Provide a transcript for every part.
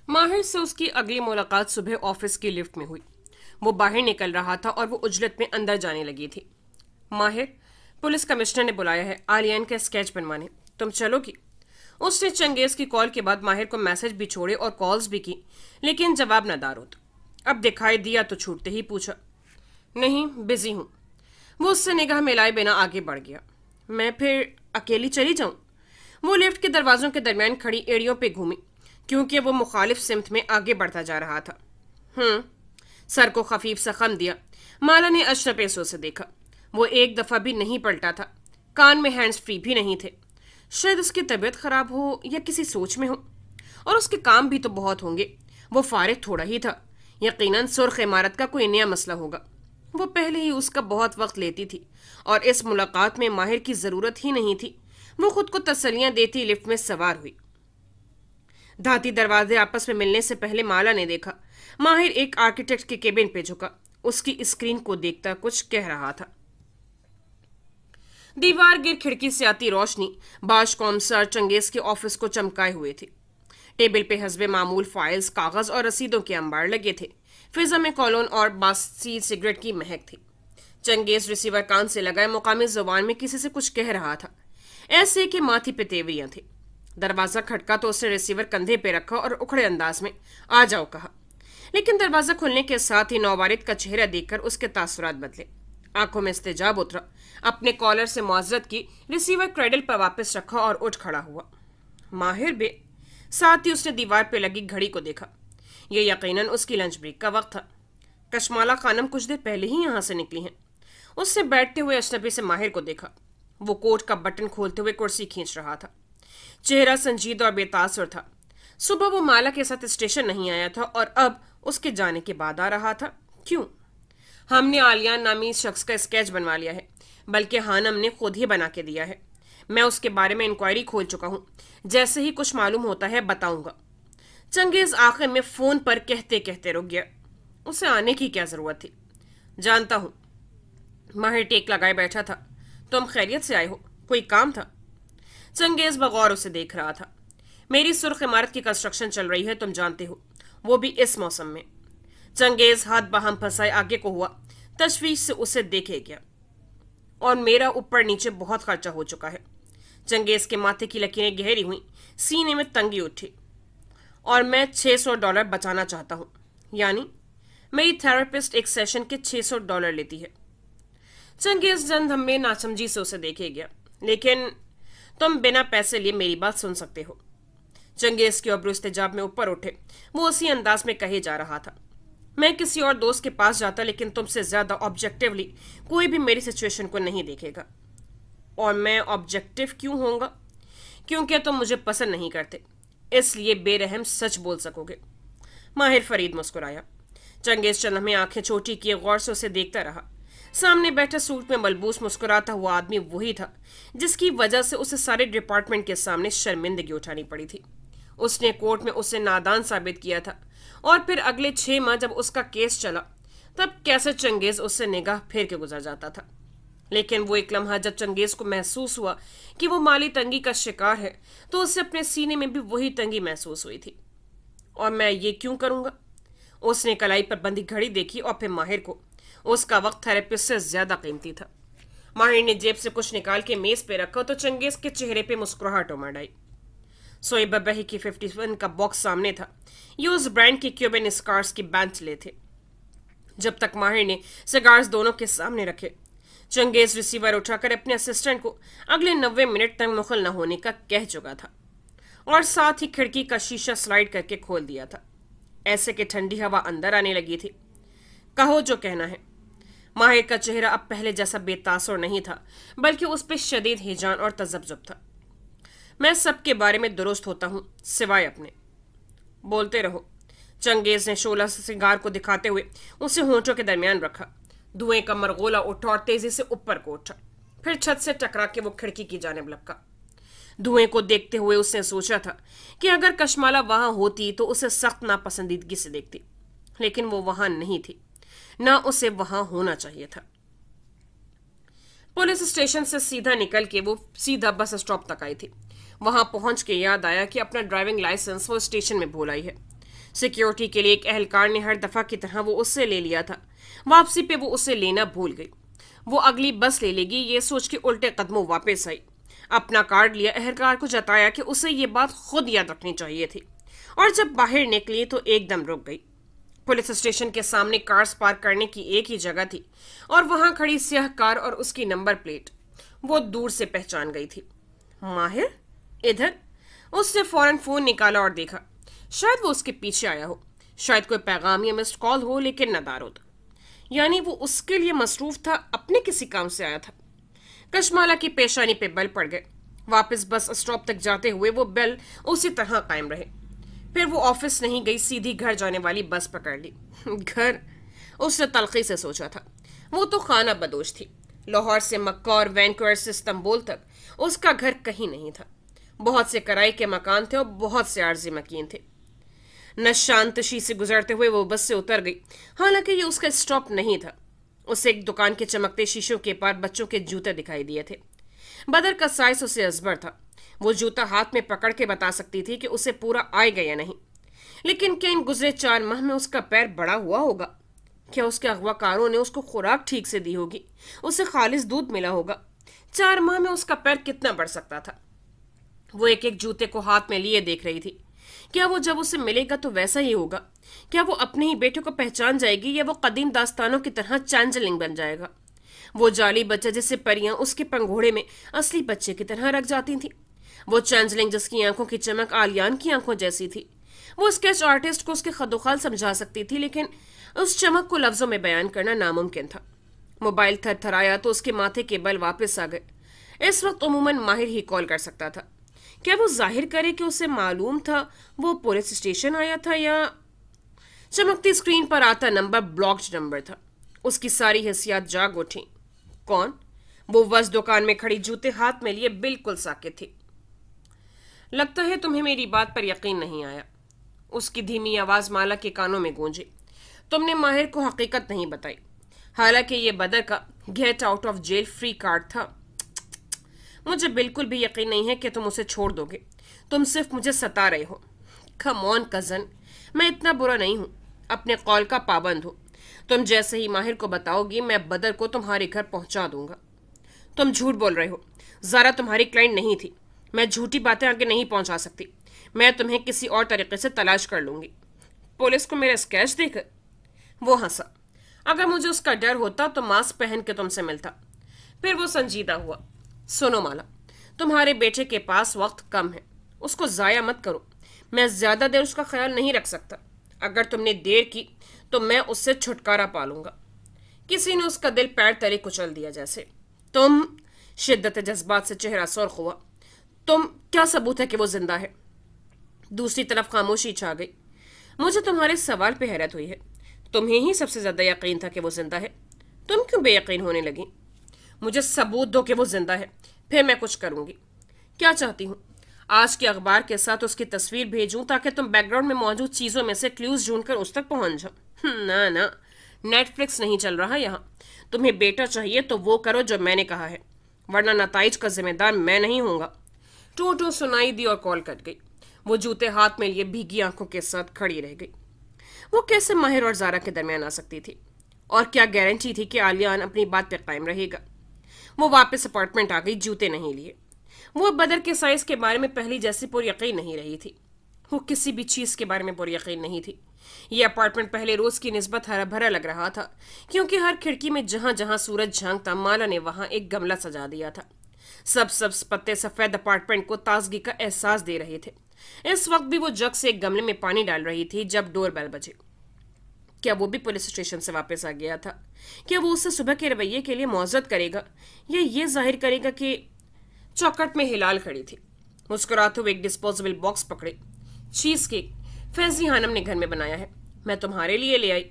माहिर से उसकी अगली मुलाकात सुबह ऑफिस की लिफ्ट में हुई। वो बाहर निकल रहा था और वो उजलत में अंदर जाने लगी थी। माहिर, पुलिस कमिश्नर ने बुलाया है आलियान का स्केच बनवाने, तुम चलोगी? उसने चंगेज की कॉल के बाद माहिर को मैसेज भी छोड़े और कॉल्स भी की, लेकिन जवाब न दारुद। अब दिखाई दिया तो छूटते ही पूछा, नहीं बिजी हूं। वो उससे निगाह मिलाए बिना आगे बढ़ गया। मैं फिर अकेली चली जाऊं? वो लिफ्ट के दरवाजों के दरमियान खड़ी एड़ियों पे घूमी, क्योंकि वो मुखालिफ सिमत में आगे बढ़ता जा रहा था। सर को खफीफ सा खम दिया। माला ने अशरपेशों से देखा। वो एक दफा भी नहीं पलटा था। कान में हैंड्स फ्री भी नहीं थे। शायद उसकी तबीयत खराब हो या किसी सोच में हो। और उसके काम भी तो बहुत होंगे। वो फारिग थोड़ा ही था। यकीनन सुर्ख इमारत का कोई नया मसला होगा। वो पहले ही उसका बहुत वक्त लेती थी और इस मुलाकात में माहिर की जरूरत ही नहीं थी। वो खुद को तसल्लियां देती लिफ्ट में सवार हुई। धाती दरवाजे आपस में मिलने से पहले माला ने देखा माहिर एक आर्किटेक्ट के केबिन पे झुका, उसकी स्क्रीन को देखता कुछ कह रहा था। दीवार गिर खिड़की से आती रोशनी बाश कौमसर चंगेज के ऑफिस को चमकाए हुए थी। टेबल पे हस्बे मामूल फाइल्स, कागज और रसीदों के अंबार लगे थे। फिजा में कॉलोन और बासी सिगरेट की महक थी। चंगेज रिसीवर कान से लगाए मुकामी जुबान में किसी से कुछ कह रहा था, ऐसे कि माथी पे तेवरियां थी। दरवाजा खटका तो उसने रिसीवर कंधे पे रखा और उखड़े अंदाज में आ जाओ कहा। लेकिन दरवाजा खुलने के साथ ही नौवारिद का चेहरा देखकर उसके तासुरात बदले। आंखों में इस्तेजाब उतरा। अपने कॉलर से मुआज़रत की, रिसीवर क्रेडल पर वापस रखा और उठ खड़ा हुआ। माहिर बे। साथ ही उसने दीवार पे लगी घड़ी को देखा। यह यकीनन उसकी लंच ब्रेक का वक्त था। कशमाला खानम कुछ देर पहले ही यहां से निकली हैं। उसने बैठते हुए अजनबी से माहिर को देखा। वो कोट का बटन खोलते हुए कुर्सी खींच रहा था। चेहरा संजीदा और बेतासुर था। सुबह वो माला के साथ स्टेशन नहीं आया था और अब उसके जाने के बाद आ रहा था। क्यों? हमने आलियान नामी शख्स का स्केच बनवा लिया है, बल्कि हानम ने खुद ही बना के दिया है। मैं उसके बारे में इंक्वायरी खोल चुका हूं। जैसे ही कुछ मालूम होता है बताऊंगा। चंगेज आखिर में फोन पर कहते कहते रुक गया। उसे आने की क्या जरूरत थी? जानता हूं। माहिर टेक लगाए बैठा था। तुम खैरियत से आए हो? कोई काम था? चंगेज बगौर उसे देख रहा था। मेरी सुर्ख इमारत की कंस्ट्रक्शन चल रही है, तुम जानते हो, वो भी इस मौसम में। चंगेज हाथ बाहम फंसाए आगे को हुआ। तशवीश से उसे देखे गया। और मेरा ऊपर नीचे बहुत खर्चा हो चुका है। चंगेज के माथे की लकीरें गहरी हुई, सीने में तंगी उठी। और मैं $600 बचाना चाहता हूं। यानी मेरी थेरेपिस्ट एक सेशन के $600 लेती है। चंगेज जन में नासमझी से उसे देखे गया। लेकिन तुम बिना पैसे लिए मेरी बात सुन सकते हो। चंगेज के अब्रू इस्तेजाब में ऊपर उठे। वो उसी अंदाज में कहे जा रहा था। मैं किसी और दोस्त के पास जाता, लेकिन तुमसे ज्यादा ऑब्जेक्टिवली कोई भी मेरी सिचुएशन को नहीं देखेगा। और मैं ऑब्जेक्टिव क्यों होऊंगा? क्योंकि तुम मुझे पसंद नहीं करते, इसलिए बेरहम सच बोल सकोगे। माहिर फरीद मुस्कुराया। चंगेज चंद में आंखें छोटी किए गौर से उसे देखता रहा। सामने बैठा सूट में मलबूस मुस्कुराता हुआ आदमी वही था जिसकी वजह से उसे सारे डिपार्टमेंट के सामने शर्मिंदगी उठानी पड़ी थी। उसने कोर्ट में उसे नादान साबित किया था और फिर अगले 6 माह जब उसका केस चला तब कैसे चंगेज उससे निगाह फेर के गुजर जाता था। लेकिन वो एक लम्हा जब चंगेज को महसूस हुआ कि वो माली तंगी का शिकार है तो उसे अपने सीने में भी वही तंगी महसूस हुई थी। और मैं ये क्यों करूंगा? उसने कलाई पर बंधी घड़ी देखी और फिर माहिर को। उसका वक्त थेरेपिस्ट से ज्यादा कीमती था। माहिर ने जेब से कुछ निकाल के मेज पे रखा तो चंगेज के चेहरे पे मुस्कुराहट उमड़ आई। सोई बबही की 51 का बॉक्स सामने था। ये उस ब्रांड के क्यूबन स्कार्स की बेंच ले थे। जब तक माहिर ने सिगार्स दोनों के सामने रखे, चंगेज रिसीवर उठाकर अपने असिस्टेंट को अगले 90 मिनट तक मुखल न होने का कह चुका था और साथ ही खिड़की का शीशा स्लाइड करके खोल दिया था। ऐसे कि ठंडी हवा अंदर आने लगी थी। कहो जो कहना है। माहिर का चेहरा अब पहले जैसा बेतासुर नहीं था, बल्कि उस पर शदीद हिजान और तजब्जुब था। मैं सबके बारे में दुरुस्त होता हूं, सिवाय अपने। बोलते रहो। चंगेज ने शोला से सिगार को दिखाते हुए उसे होंठों के दरमियान रखा। धुएं का मरगोला उठा और तेजी से ऊपर को उठा। फिर छत से टकरा के वो खिड़की की जानिब लपका। धुएं को देखते हुए उसने सोचा था कि अगर कशमाला वहां होती तो उसे सख्त नापसंदीदगी से देखती, लेकिन वो वहां नहीं थी। ना उसे वहां होना चाहिए था। पुलिस स्टेशन से सीधा निकल के वो सीधा बस स्टॉप तक आई थी। वहां पहुंच के याद आया कि अपना ड्राइविंग लाइसेंस वो स्टेशन में भूल आई है। सिक्योरिटी के लिए एक एहलकार ने हर दफा की तरह वो उससे ले लिया था। वापसी पे वो उसे लेना भूल गई। वो अगली बस ले लेगी ये सोच के उल्टे कदमों वापस आई। अपना कार्ड लिया, एहलकार को जताया कि उसे ये बात खुद याद रखनी चाहिए थी, और जब बाहर निकली तो एकदम रुक गई। पुलिस स्टेशन के सामने कार्स पार्क करने की एक ही जगह थी, और वहां खड़ी स्याह कार और उसकी नंबर प्लेट वो दूर से पहचान गई थी। माहिर इधर। उसने फौरन फोन निकाला और देखा, शायद वो उसके पीछे आया हो, शायद कोई पैगाम या मिस्ड कॉल हो, लेकिन नदारो था। यानी वो उसके लिए मसरूफ था, अपने किसी काम से आया था। कशमाला की पेशानी पे बल पड़ गए। वापस बस स्टॉप तक जाते हुए वो बल उसी तरह कायम रहे। फिर वो ऑफिस नहीं गई, सीधी घर जाने वाली बस पकड़ ली। घर, उसने तलखी से सोचा था। वो तो खाना बदोश थी। लाहौर से मक्का और वैनकूवर से इस्तांबुल तक उसका घर कहीं नहीं था। बहुत से किराए के मकान थे और बहुत से आर्जी मकीन थे। नशांतशी से गुजरते हुए वो बस से उतर गई। हालांकि ये उसका स्टॉप नहीं था। उसे एक दुकान के चमकते शीशों के पार बच्चों के जूते दिखाई दिए थे। बदर का साइज उसे अजबर था। वो जूता हाथ में पकड़ के बता सकती थी कि उसे पूरा आएगा या नहीं। लेकिन क्या इन गुजरे 4 माह में उसका पैर बड़ा हुआ होगा? क्या उसके अगवाकारों ने उसको खुराक ठीक से दी होगी? उसे खालिस दूध मिला होगा? 4 माह में उसका पैर कितना बढ़ सकता था? वो एक एक जूते को हाथ में लिए देख रही थी। क्या वो जब उसे मिलेगा तो वैसा ही होगा? क्या वो अपने ही बेटे को पहचान जाएगी, या वो कदीम दास्तानों की तरह चैंजलिंग बन जाएगा? वो जाली बच्चा जिसे परियां उसके पंघोड़े में असली बच्चे की तरह रख जाती थी। वो चैंजलिंग जिसकी आंखों की चमक आलियान की आंखों जैसी थी। वो स्केच आर्टिस्ट को उसके खदोखाल समझा सकती थी, लेकिन उस चमक को लफ्जों में बयान करना नामुमकिन था। मोबाइल थरथराया तो उसके माथे के बल वापस आ गए। इस वक्त उमूमन माहिर ही कॉल कर सकता था। क्या वो जाहिर करे कि उसे मालूम था वो पुलिस स्टेशन आया था, या चमकती स्क्रीन पर आता नंबर ब्लॉक्ड नंबर था? उसकी सारी हिस्सियात जाग उठी। कौन? वो बस दुकान में खड़ी जूते हाथ में लिए बिल्कुल साकित थी। लगता है तुम्हें मेरी बात पर यकीन नहीं आया। उसकी धीमी आवाज माला के कानों में गूंजी। तुमने माहिर को हकीकत नहीं बताई। हालांकि ये बदर का get out of jail free card था। मुझे बिल्कुल भी यकीन नहीं है कि तुम उसे छोड़ दोगे। तुम सिर्फ मुझे सता रहे हो। कम ऑन कजन, मैं इतना बुरा नहीं हूं। अपने कॉल का पाबंद हूं। तुम जैसे ही माहिर को बताओगी, मैं बदर को तुम्हारे घर पहुंचा दूंगा। तुम झूठ बोल रहे हो। ज़ारा तुम्हारी क्लाइंट नहीं थी। मैं झूठी बातें आगे नहीं पहुंचा सकती। मैं तुम्हें किसी और तरीके से तलाश कर लूंगी। पुलिस को मेरा स्केच देकर वो हंसा। अगर मुझे उसका डर होता तो मास्क पहन के तुमसे मिलता। फिर वो संजीदा हुआ। सुनो माला, तुम्हारे बेटे के पास वक्त कम है, उसको जाया मत करो। मैं ज्यादा देर उसका ख्याल नहीं रख सकता। अगर तुमने देर की तो मैं उससे छुटकारा पालूंगा। किसी ने उसका दिल पैर तले कुचल दिया जैसे। तुम, शिद्दत जज्बात से चेहरा सुर्ख हुआ। तुम, क्या सबूत है कि वो जिंदा है? दूसरी तरफ खामोशी छा गई। मुझे तुम्हारे सवाल पे हैरत हुई है। तुम्हें ही सबसे ज्यादा यकीन था कि वो जिंदा है। तुम क्यों बेयकीन होने लगी? मुझे सबूत दो कि वो जिंदा है, फिर मैं कुछ करूंगी। क्या चाहती हूँ? आज के अखबार के साथ उसकी तस्वीर भेजूं ताकि तुम बैकग्राउंड में मौजूद चीजों में से क्लूज ढूंढकर उस तक पहुंच जाओ। ना ना, नेटफ्लिक्स नहीं चल रहा यहाँ। तुम्हें बेटा चाहिए तो वो करो जो मैंने कहा है, वरना नताइज का जिम्मेदार मैं नहीं हूंगा। टू सुनाई दी और कॉल कट गई। वो जूते हाथ में लिए भीगी आंखों के साथ खड़ी रह गई। वो कैसे माहिर और ज़ारा के दरमियान आ सकती थी? और क्या गारंटी थी कि आलियान अपनी बात पर कायम रहेगा? वो वापस अपार्टमेंट आ गई, जूते नहीं लिए। वो बदर के साइज के बारे में पहली जैसी पुर यकीन नहीं रही थी। वो किसी भी चीज़ के बारे में पुर यकीन नहीं थी। ये अपार्टमेंट पहले रोज की निस्बत हरा भरा लग रहा था, क्योंकि हर खिड़की में जहां जहां सूरज झांकता माला ने वहां एक गमला सजा दिया था। सब पत्ते सफेद अपार्टमेंट को ताजगी का एहसास दे रहे थे। इस वक्त भी वो जग से एक गमले में पानी डाल रही थी जब डोर बेल बजे। क्या वो भी पुलिस स्टेशन से वापस आ गया था? क्या वो उससे सुबह के रवैये के लिए मौजूद करेगा, या ये जाहिर करेगा कि चौकट में हिलाल खड़ी थी? मुस्कुराते हुए एक डिस्पोजेबल बॉक्स पकड़े। चीज केक फैजी हानम ने घर में बनाया है, मैं तुम्हारे लिए ले आई।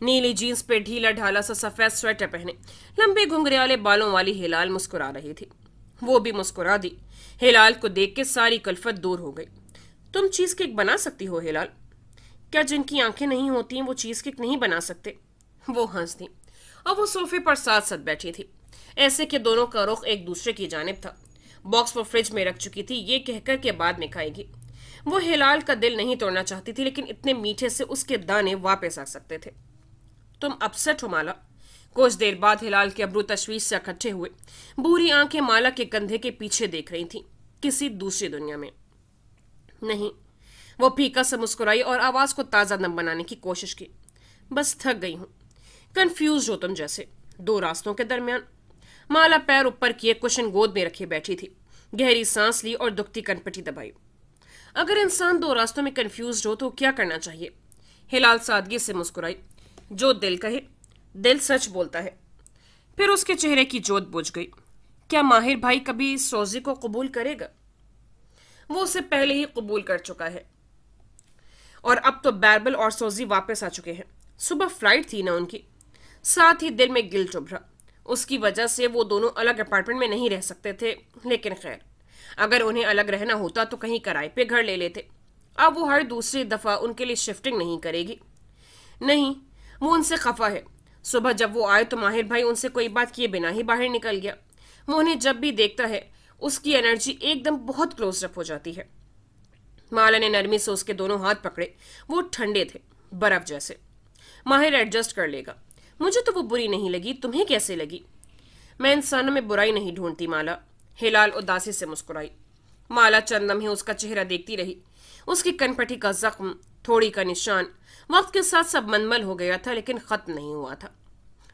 नीली जीन्स पे ढीला ढाला सा सफेद स्वेटर पहने लंबे घुंघराले बालों वाली हिलाल मुस्कुरा रही थी। वो भी मुस्कुरा दी। हिलाल को देख के सारी कल्फत दूर हो गई। तुम चीज केक बना सकती हो हिलाल? क्या जिनकी आंखें नहीं होती वो चीज केक नहीं बना सकते? वो हंस दी और वो सोफे पर साथ साथ बैठी थी, ऐसे कि दोनों का रुख एक दूसरे की जानिब था। बॉक्स वो फ्रिज में रख चुकी थी, ये कहकर के बाद में खाएगी। वो हिलाल का दिल नहीं तोड़ना चाहती थी, लेकिन इतने मीठे से उसके दाने वापस आ सकते थे। तुम अपसेट हो माला? कुछ देर बाद हिलाल के अब्रू तशवीश से इकट्ठे हुए। बूढ़ी आंखें माला के कंधे के पीछे देख रही थीं, किसी दूसरी दुनिया में। नहीं, वो फीका सा मुस्कुराई और आवाज को ताजा दम बनाने की कोशिश की। बस थक गई हूं। कंफ्यूज हो तुम जैसे, दो रास्तों के दरमियान। माला पैर ऊपर किए कुशन गोद में रखे बैठी थी, गहरी सांस ली और दुखती कनपटी दबाई। अगर इंसान दो रास्तों में कंफ्यूज हो तो क्या करना चाहिए? हिलाल सादगी से मुस्कुराई। जो दिल कहे, दिल सच बोलता है। फिर उसके चेहरे की जोत बुझ गई। क्या माहिर भाई कभी सोजी को कबूल करेगा? वो उसे पहले ही कबूल कर चुका है, और अब तो बैरबल और सोजी वापस आ चुके हैं। सुबह फ्लाइट थी ना उनकी। साथ ही दिल में गिल्ट उभरा। उसकी वजह से वो दोनों अलग अपार्टमेंट में नहीं रह सकते थे, लेकिन खैर, अगर उन्हें अलग रहना होता तो कहीं किराए पे घर ले लेते। अब वो हर दूसरी दफा उनके लिए शिफ्टिंग नहीं करेगी। नहीं, वो उनसे खफा है। सुबह जब वो आए तो माहिर भाई उनसे कोई बात किए बिना ही बाहर निकल गया। वो उन्हें जब भी देखता है उसकी एनर्जी एकदम बहुत क्लोज अप हो जाती है। माला ने नरमी से उसके दोनों हाथ पकड़े। वो ठंडे थे, बर्फ जैसे। माहिर एडजस्ट कर लेगा। मुझे तो वो बुरी नहीं लगी, तुम्हें कैसे लगी? मैं इंसानों में बुराई नहीं ढूंढती माला। हिलाल उदासी से मुस्कुराई। माला चंदम ही उसका चेहरा देखती रही। उसकी कनपटी का जख्म, थोड़ी का निशान, वक्त के साथ सब मनमल हो गया था, लेकिन खत्म नहीं हुआ था।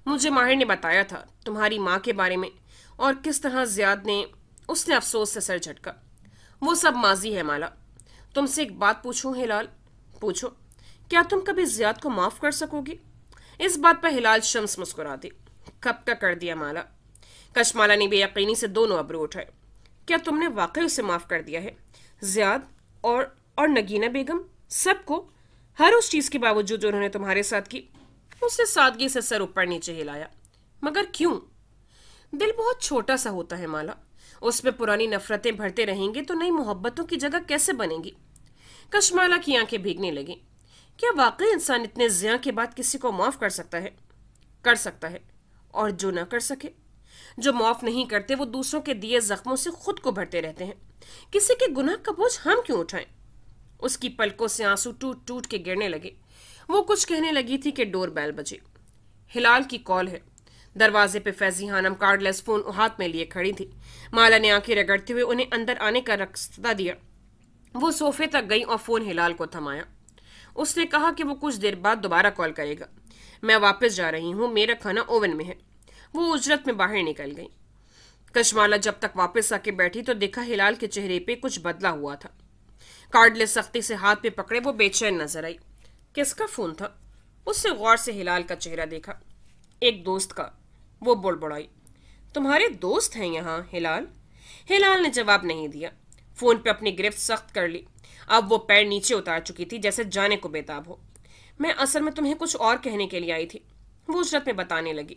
मुझे माहिर ने बताया था तुम्हारी माँ के बारे में, और किस तरह जियाद ने, उसने अफसोस से सर झटका। वो सब माजी है माला। तुमसे एक बात पूछूं हिलाल? पूछो। क्या तुम कभी जियाद को माफ कर सकोगी? इस बात पर हिलाल शम्स मुस्कुरा दी। कब का कर दिया माला? कशमाला ने बेयकीनी से दोनों अब्रू उठाए। क्या तुमने वाकई उसे माफ कर दिया है? जियाद और नगीना बेगम, सबको, हर उस चीज के बावजूद जो उन्होंने तुम्हारे साथ की? उसने सादगी से सर ऊपर नीचे हिलाया। मगर क्यों? दिल बहुत छोटा सा होता है माला। उसमें पुरानी नफरतें भरते रहेंगे तो नई मोहब्बतों की जगह कैसे बनेगी? कशमाला की आंखें भीगने लगी। क्या वाकई इंसान इतने जिया के बाद किसी को माफ कर सकता है? कर सकता है। और जो ना कर सके, जो माफ नहीं करते, वो दूसरों के दिए जख्मों से खुद को भरते रहते हैं। किसी के गुनाह का बोझ हम क्यों उठाएं? उसकी पलकों से आंसू टूट टूट के गिरने लगे। वो कुछ कहने लगी थी कि डोर बेल बजी। हिलाल की कॉल है। दरवाजे पे फैजी हानम कार्डलेस फोन हाथ में लिए खड़ी थी। माला ने आंखें रगड़ते हुए उन्हें अंदर आने का रास्ता दिया। वो सोफे तक गई और फोन हिलाल को थमाया। उसने कहा कि वो कुछ देर बाद दोबारा कॉल करेगा। मैं वापस जा रही हूँ, मेरा खाना ओवन में है। वो उजरत में बाहर निकल गई। कशमाला जब तक वापस आके बैठी तो देखा हिलाल के चेहरे पे कुछ बदला हुआ था। कार्डलेस सख्ती से हाथ पे पकड़े वो बेचैन नजर आई। किसका फोन था? उसने गौर से हिलाल का चेहरा देखा। एक दोस्त का। वो बुड़बुड़ाई। तुम्हारे दोस्त हैं यहाँ हिलाल? हिलाल ने जवाब नहीं दिया। फोन पे अपनी गिरफ्त सख्त कर ली। अब वो पैर नीचे उतार चुकी थी, जैसे जाने को बेताब हो। मैं असल में तुम्हें कुछ और कहने के लिए आई थी, वो उजरत में बताने लगी।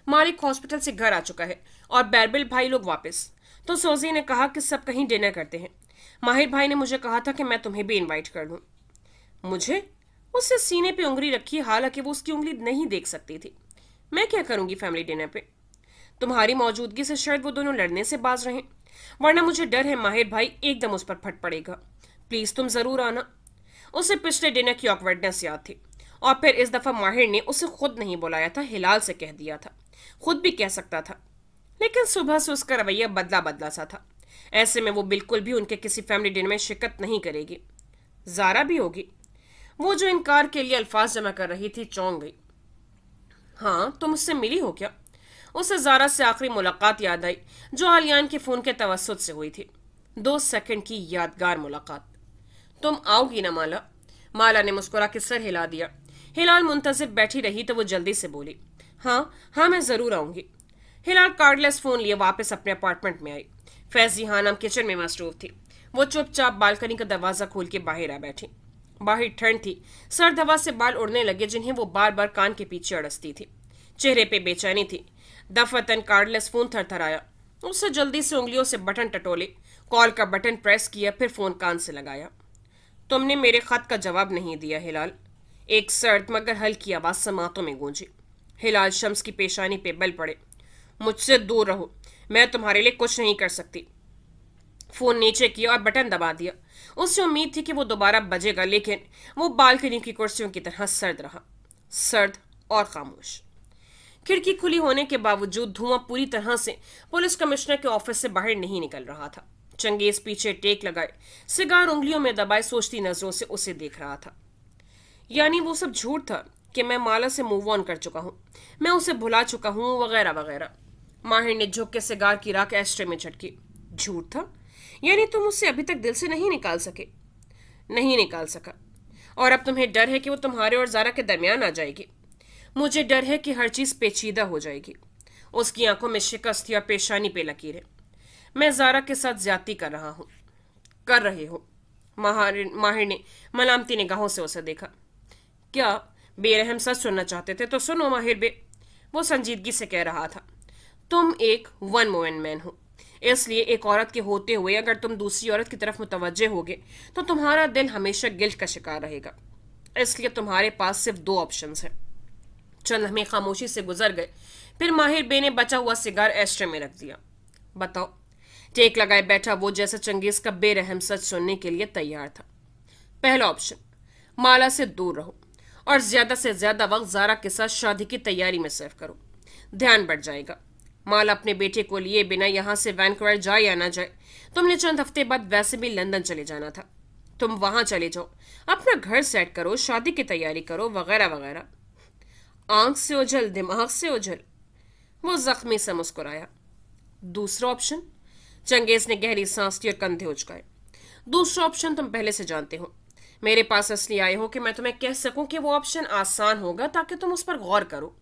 मालिक हॉस्पिटल से घर आ चुका है और बैरबिल भाई लोग वापस। तो सोजी ने कहा कि सब कहीं डिनर करते हैं। माहिर भाई ने मुझे कहा था कि मैं तुम्हें भी इनवाइट कर लूं। मुझे? उससे सीने पे उंगली रखी, हालांकि वो उसकी उंगली नहीं देख सकती थी। मैं क्या करूंगी फैमिली डिनर पे? तुम्हारी मौजूदगी से शायद वो दोनों लड़ने से बाज रहे, वरना मुझे डर है माहिर भाई एकदम उस पर फट पड़ेगा। प्लीज तुम जरूर आना। उसे पिछले डिनर की ऑकवर्डनेस याद थी, और फिर इस दफा माहिर ने उसे खुद नहीं बुलाया था, हिलाल से कह दिया था। खुद भी कह सकता था, लेकिन सुबह से उसका रवैया बदला बदला सा था। ऐसे में वो बिल्कुल भी उनके किसी फैमिली डिनर में शिरकत नहीं करेगी। जारा भी होगी। वो जो इनकार के लिए अल्फाज जमा कर रही थी चौंक गई। हाँ, तुम उससे मिली हो क्या? उसे जारा से आखिरी मुलाकात याद आई, जो आलियान के फोन के तवस्सुत से हुई थी। 2 सेकंड की यादगार मुलाकात। तुम आओगी ना माला? माला ने मुस्कुरा के सर हिला दिया। हिलाल मुंतजिर बैठी रही तो वो जल्दी से बोली, हाँ हाँ, मैं जरूर आऊंगी। हिलाल कार्डलेस फोन लिए वापस अपने अपार्टमेंट में आई। फैजी हानम किचन में मसरूफ थी। वो चुपचाप बालकनी का दरवाजा खोल के बाहर आ बैठी। बाहर ठंड थी। सर्द हवा से बाल उड़ने लगे, जिन्हें वो बार बार कान के पीछे अड़सती थी। चेहरे पे बेचैनी थी। दफतन कार्डलेस फोन थरथराया। उससे जल्दी से उंगलियों से बटन टटोले, कॉल का बटन प्रेस किया, फिर फोन कान से लगाया। तुमने मेरे खत का जवाब नहीं दिया हिलाल। एक सर्द मगर हल्की आवाज समातों में गूंजी। हिलाल शम्स की पेशानी पे बल पड़े। मुझसे दूर रहो, मैं तुम्हारे लिए कुछ नहीं कर सकती। फोन नीचे किया और बटन दबा दिया। उसे उम्मीद थी कि वो दोबारा बजेगा, लेकिन वो बालकनी की कुर्सियों की तरह सर्द रहा, सर्द और खामोश। खिड़की खुली होने के बावजूद धुआं पूरी तरह से पुलिस कमिश्नर के ऑफिस से बाहर नहीं निकल रहा था। चंगेज पीछे टेक लगाए, सिगार उंगलियों में दबाए सोचती नजरों से उसे देख रहा था। यानी वो सब झूठ था कि मैं माला से मूव ऑन कर चुका हूं, मैं उसे भुला चुका हूं, वगैरह वगैरह। माहिर ने झुक के सिगार की राख एस्ट्रे में झटकी। झूठ था? यानी तुम उससे अभी तक दिल से नहीं निकाल सके? नहीं निकाल सका, और अब तुम्हें डर है कि वो तुम्हारे और जारा के दरमियान आ जाएगी। मुझे डर है कि हर चीज पेचीदा हो जाएगी। उसकी आंखों में शिकस्त या पेशानी पे लकीरें। मैं जारा के साथ ज्यादती कर रहा हूं। कर रहे हो? माहिर ने मलामती निगाहों से उसे देखा। क्या बेरहम सच सुनना चाहते थे तो सुनो माहिर बे, वो संजीदगी से कह रहा था। तुम एक वन वुमन मैन हो, इसलिए एक औरत के होते हुए अगर तुम दूसरी औरत की तरफ मुतवज्जे होगे तो तुम्हारा दिल हमेशा गिल्ट का शिकार रहेगा। इसलिए तुम्हारे पास सिर्फ दो ऑप्शंस हैं। चंद लम्हे खामोशी से गुजर गए, फिर माहिर बे ने बचा हुआ सिगार एस्ट्रे में रख दिया। बताओ। टेक लगाए बैठा वो जैसे चंगेज का बेरहम सच सुनने के लिए तैयार था। पहला ऑप्शन, माला से दूर रहो और ज्यादा से ज्यादा वक्त जारा के साथ शादी की तैयारी में सर्व करो। ध्यान बढ़ जाएगा। माला अपने बेटे को लिए बिना यहां से वैंकूवर जाए या ना जाए, तुमने चंद हफ्ते बाद वैसे भी लंदन चले जाना था। तुम वहां चले जाओ, अपना घर सेट करो, शादी की तैयारी करो, वगैरह वगैरह। आंख से ओझल, दिमाग से ओझल। वो जख्मी से मुस्कुराया। दूसरा ऑप्शन? चंगेज ने गहरी सांस ली और कंधे उचकाए। दूसरा ऑप्शन तुम पहले से जानते हो। मेरे पास इसलिए आए हो कि मैं तुम्हें कह सकूं कि वो ऑप्शन आसान होगा ताकि तुम उस पर गौर करो।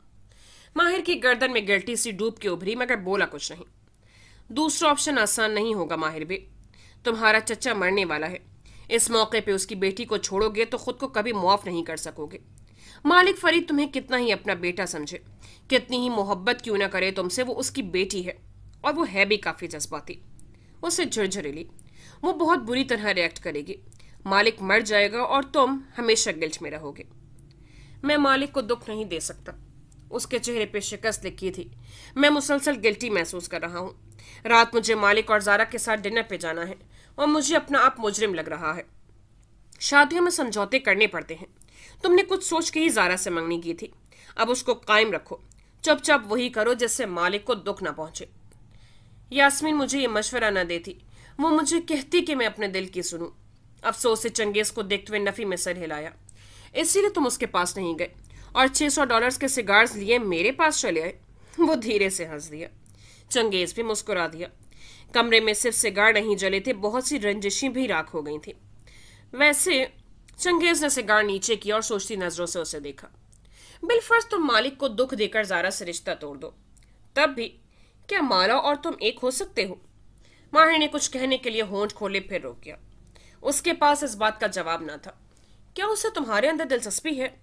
माहिर की गर्दन में गिल्टी सी डूब के उभरी, मगर बोला कुछ नहीं। दूसरा ऑप्शन आसान नहीं होगा माहिर बे। तुम्हारा चचा मरने वाला है। इस मौके पे उसकी बेटी को छोड़ोगे तो खुद को कभी मुआफ नहीं कर सकोगे। मालिक फरीद तुम्हें कितना ही अपना बेटा समझे, कितनी ही मोहब्बत क्यों ना करे तुमसे, वो उसकी बेटी है, और वो है भी काफी जज्बाती। उसे झुरझुरेली। वो बहुत बुरी तरह रिएक्ट करेगी। मालिक मर जाएगा और तुम हमेशा गिल्ट में रहोगे। मैं मालिक को दुख नहीं दे सकता। उसके चेहरे पे शिकस्त लिखी थी। मैं मुसलसल गिल्टी महसूस कर रहा हूं। रात मुझे मालिक और जारा के साथ डिनर पे जाना है और मुझे अपना आप मुजरिम लग रहा है। शादियों में समझौते करने पड़ते हैं। तुमने कुछ सोच के ही जारा से मंगनी की थी, अब उसको कायम रखो। चुपचाप वही करो जिससे मालिक को दुख ना पहुंचे। यास्मीन मुझे ये मशवरा न देती, वो मुझे कहती कि मैं अपने दिल की सुनूं। अफसोस से चंगेज को देखते हुए नफी में सर हिलाया। इसीलिए तुम उसके पास नहीं गए और $600 के सिगार्स लिए मेरे पास चले आए। वो धीरे से हंस दिया। चंगेज भी मुस्कुरा दिया। कमरे में सिर्फ सिगार नहीं जले थे, बहुत सी रंजिशें भी राख हो गई थी। वैसे चंगेज ने सिगार नीचे किया और सोचती नजरों से उसे देखा। बिलफर्ज तुम मालिक को दुख देकर जारा से रिश्ता तोड़ दो, तब भी क्या माला और तुम एक हो सकते हो? माहिर ने कुछ कहने के लिए होंठ खोले, फिर रोक गया। उसके पास इस बात का जवाब ना था। क्या उसे तुम्हारे अंदर दिलचस्पी है,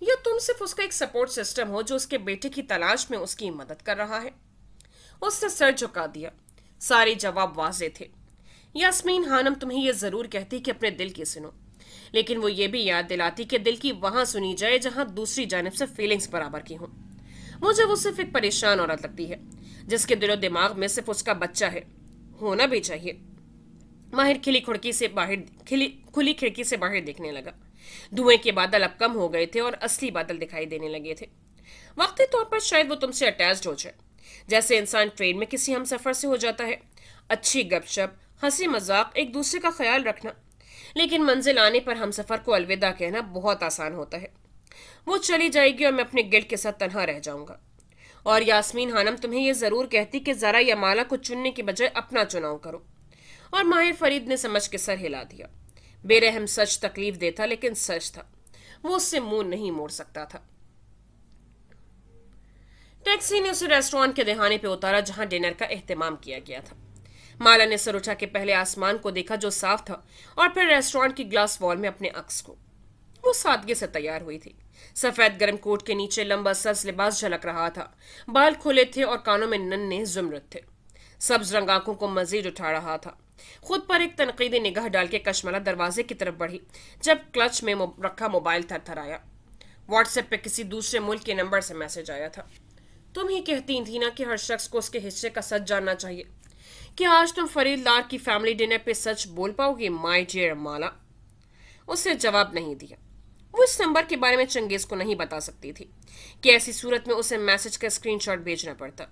या तुम सिर्फ उसका एक सपोर्ट सिस्टम हो जो उसके बेटे की तलाश में उसकी मदद कर रहा है? उसने सर झुका दिया। सारे जवाब वाज़ेह थे। यास्मीन खानम तुम्हें यह जरूर कहती कि अपने दिल की सुनो, लेकिन वो ये भी याद दिलाती कि दिल की वहां सुनी जाए जहां दूसरी जानिब से फीलिंग्स बराबर की हों। मुझे वो सिर्फ एक परेशान औरत लगती है जिसके दिलो दिमाग में सिर्फ उसका बच्चा है। होना भी चाहिए। माहिर खुली खिड़की से बाहर देखने लगा। धुएं के बादल अब कम हो गए थे और असली बादल दिखाई देने लगे थे। वक्ती तौर पर शायद वो तुमसे अटैच्ड हो जाए, जैसे इंसान ट्रेन में किसी हमसफर से हो जाता है। अच्छी गपशप, हंसी मजाक, एक दूसरे का ख्याल रखना। लेकिन मंजिल आने पर हमसफर को अलविदा कहना बहुत आसान होता है। वो चली जाएगी और मैं अपने गिल्ट के साथ तन्हा रह जाऊंगा। और यास्मीन खानम तुम्हें यह जरूर कहती कि जरा या माला को चुनने की बजाय अपना चुनाव करो। और माहिर फरीद ने समझ के सर हिला दिया। बेरहम सच तकलीफ देता, लेकिन सच था। वो उससे मुंह नहीं मोड़ सकता था। टैक्सी ने उसे रेस्टोरेंट के दहाने पे उतारा जहां डिनर का एहतमाम किया गया था। माला ने सर उठा के पहले आसमान को देखा जो साफ था, और फिर रेस्टोरेंट की ग्लास वॉल में अपने अक्स को। वो सादगी से तैयार हुई थी। सफेद गर्म कोट के नीचे लंबा सब्ज लिबास झलक रहा था। बाल खुले थे और कानों में नन्हे जुमरद थे। सब्ज रंग आंखों को मजीद उठा रहा था। खुद पर एक तनकीदी निगाह डाल के कशमला दरवाजे की तरफ बढ़ी जब क्लच में रखा मोबाइल थरथराया। व्हाट्सएप पे किसी दूसरे मुल्क के नंबर से मैसेज आया था। तुम ही कहती थी ना कि हर शख्स को उसके हिस्से का सच जानना चाहिए। क्या आज तुम फरीद लार की फैमिली डिनर पे सच बोल पाओगी माय डियर माला? उसने जवाब नहीं दिया। वो इस नंबर के बारे में चंगेज को नहीं बता सकती थी कि ऐसी सूरत में उसे मैसेज का स्क्रीनशॉट भेजना पड़ता।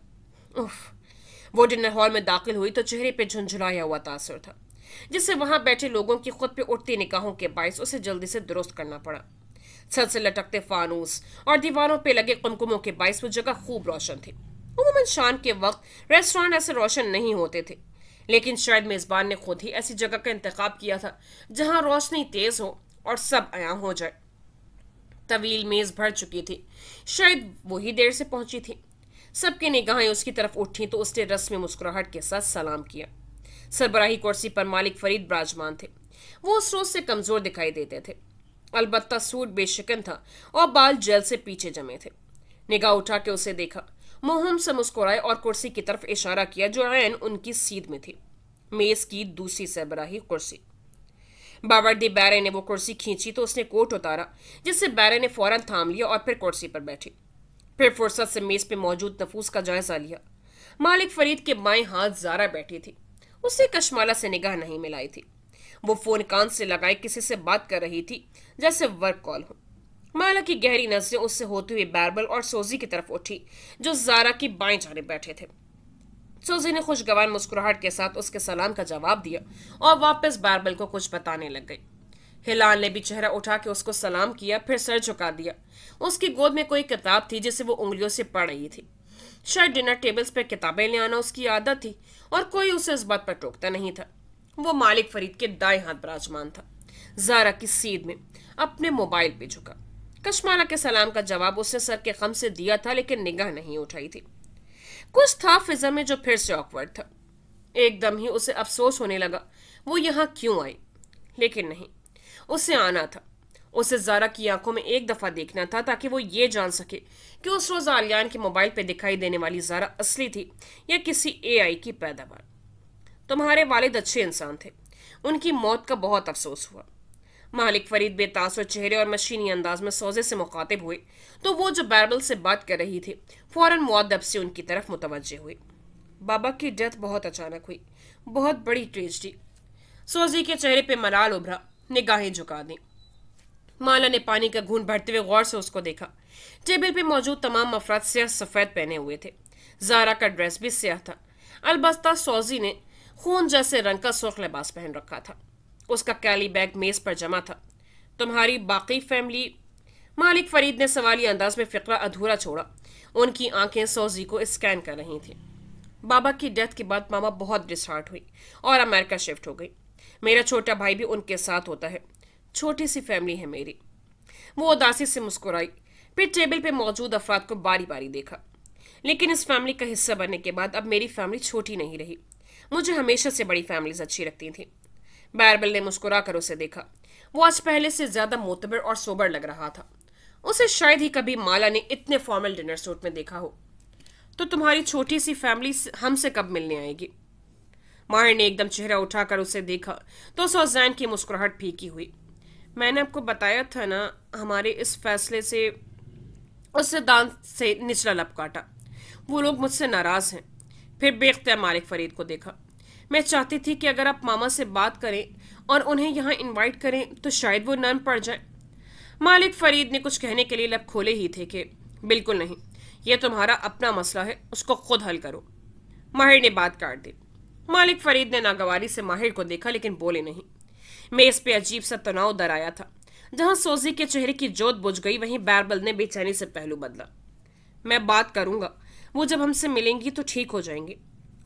उफ। वो डिनर हॉल में दाखिल हुई तो चेहरे पे झुंझुलाया हुआ तासुर था, जिससे वहां बैठे लोगों की खुद पे उठती निगाहों के बायस उसे जल्दी से दुरुस्त करना पड़ा। छत से लटकते फानूस और दीवारों पे लगे कुमकुमों के बायस वो जगह खूब रोशन थी। अमूमन शाम के वक्त रेस्टोरेंट ऐसे रोशन नहीं होते थे, लेकिन शायद मेजबान ने खुद ही ऐसी जगह का इंतखाब किया था जहां रोशनी तेज हो और सब आया हो जाए। तवील मेज भर चुकी थी, शायद वही देर से पहुंची थी। सबकी निगाहें उसकी तरफ उठी तो उसने रस्मी मुस्कुराहट के साथ सलाम किया। सरबराही कुर्सी पर मालिक फरीद विराजमान थे। वो उस रोज से कमजोर दिखाई देते थे, अलबत्ता सूट बेशिकन था और बाल जेल से पीछे जमे थे। निगाह उठा के उसे देखा, मोहम से मुस्कुराए और कुर्सी की तरफ इशारा किया जो ऐन उनकी सीध में थी, मेज की दूसरी सरबराही कुर्सी। बावर्दी बैरे ने वो कुर्सी खींची तो उसने कोट उतारा, जिससे बैरे ने फौरन थाम लिया और फिर कुर्सी पर बैठी। फिर फुर्सत से मेज पे मौजूद नफूस का जायजा लिया। मालिक फरीद के बाएं हाथ जारा बैठी थी। उससे कशमाला से निगाह नहीं मिलाई थी। वो फोन कान से लगाए किसी से बात कर रही थी, जैसे वर्क कॉल हो। माला की गहरी नजरें उससे होती हुई बैरबल और सोजी की तरफ उठी, जो जारा की बाएं जानिब बैठे थे। सोजी ने खुशगवार मुस्कुराहट के साथ उसके सलाम का जवाब दिया और वापस बैरबल को कुछ बताने लग गई। हिलाल ने भी चेहरा उठा के उसको सलाम किया, फिर सर झुका दिया। उसकी गोद में कोई किताब थी जिसे वो उंगलियों से पढ़ रही थी। शायद डिनर टेबल्स पर किताबें ले आना उसकी आदत थी और कोई उसे इस बात पर टोकता नहीं था। वो मालिक फरीद के दाएं हाथ विराजमान था, जारा की सीध में, अपने मोबाइल पे झुका। कशमाला के सलाम का जवाब उसने सर के खम से दिया था, लेकिन निगाह नहीं उठाई थी। कुछ था फिजा में जो फिर से ऑकवर्ड था। एकदम ही उसे अफसोस होने लगा वो यहाँ क्यों आई, लेकिन नहीं, उसे आना था। उसे जारा की आंखों में एक दफा देखना था ताकि वो ये जान सके कि उस रोज आलियान के मोबाइल पे दिखाई देने वाली जारा असली थी या किसी एआई की पैदावार। तुम्हारे वालिद अच्छे इंसान थे, उनकी मौत का बहुत अफसोस हुआ। मालिक फरीद बेतासुर चेहरे और मशीनी अंदाज में सौजे से मुखातिब हुए तो वो जो बैरबल से बात कर रही थी फौरन मुअद्दब से उनकी तरफ मुतवज्जे हुई। बाबा की डेथ बहुत अचानक हुई, बहुत बड़ी ट्रेजेडी। सोजी के चेहरे पे मलाल उभरा, निगाहें झुका दी। माला ने पानी का घूंट भरते हुए गौर से उसको देखा। टेबल पे मौजूद तमाम अफराद स्याह सफेद पहने हुए थे। जारा का ड्रेस भी स्याह था, अलबत्ता सोजी ने खून जैसे रंग का सुर्ख लिबास पहन रखा था। उसका कैली बैग मेज पर जमा था। तुम्हारी बाकी फैमिली? मालिक फरीद ने सवाली अंदाज में फिक्रा अधूरा छोड़ा। उनकी आंखें सोजी को स्कैन कर रही थी। बाबा की डेथ के बाद मामा बहुत डिसहार्ट हुई और अमेरिका शिफ्ट हो गई। मेरा छोटा भाई भी उनके साथ होता है। छोटी सी फैमिली है मेरी। वो उदासी से मुस्कुराई, फिर टेबल पे मौजूद अफराद को बारी बारी देखा। लेकिन इस फैमिली का हिस्सा बनने के बाद अब मेरी फैमिली छोटी नहीं रही। मुझे हमेशा से बड़ी फैमिलीज अच्छी लगती थी। बैरबल ने मुस्कुरा कर उसे देखा। वो आज पहले से ज्यादा मोतबर और सोबर लग रहा था। उसे शायद ही कभी माला ने इतने फॉर्मल डिनर सूट में देखा हो। तो तुम्हारी छोटी सी फैमिली हमसे कब मिलने आएगी? माहिर ने एकदम चेहरा उठाकर उसे देखा तो सौजैन की मुस्कुराहट फीकी हुई। मैंने आपको बताया था ना, हमारे इस फैसले से। उससे दांत से निचला लब काटा। वो लोग मुझसे नाराज हैं। फिर बेख्तियार मालिक फरीद को देखा। मैं चाहती थी कि अगर आप मामा से बात करें और उन्हें यहाँ इनवाइट करें तो शायद वो नर्म पड़ जाए। मालिक फरीद ने कुछ कहने के लिए लब खोले ही थे कि बिल्कुल नहीं, यह तुम्हारा अपना मसला है, उसको खुद हल करो। माहिर ने बात काट दी। मालिक फरीद ने नागवारी से माहिर को देखा, लेकिन बोले नहीं। मेज पे अजीब सा तनाव दर आया था। जहां सोजी के चेहरे की जोत बुझ गई, वहीं बैरबल ने बेचैनी से पहलू बदला। मैं बात करूंगा, वो जब हमसे मिलेंगी तो ठीक हो जाएंगे।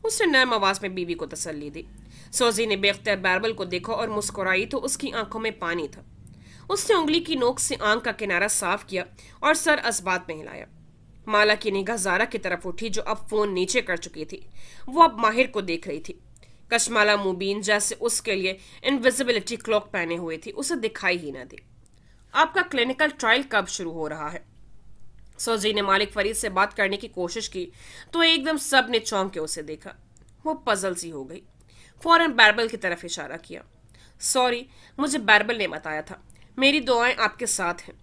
उसने नरम आवाज में बीवी को तसल्ली दी। सोजी ने बेख्तियार बैरबल को देखा और मुस्कुराई तो उसकी आंखों में पानी था। उसने उंगली की नोक से आंख का किनारा साफ किया और सर असबात में हिलाया। माला की निगाह जारा की तरफ उठी, जो अब फोन नीचे कर चुकी थी। वो अब माहिर को देख रही थी। कशमाला मुबीन जैसे उसके लिए इनविजिबिलिटी क्लॉक पहने हुए थी, उसे दिखाई ही न दी। आपका क्लिनिकल ट्रायल कब शुरू हो रहा है? सोजी ने मालिक फरीद से बात करने की कोशिश की तो एकदम सब ने चौंक के उसे देखा। वो पजल सी हो गई। फौरन बैरबल की तरफ इशारा किया। सॉरी, मुझे बैरबल ने बताया था। मेरी दुआएं आपके साथ हैं।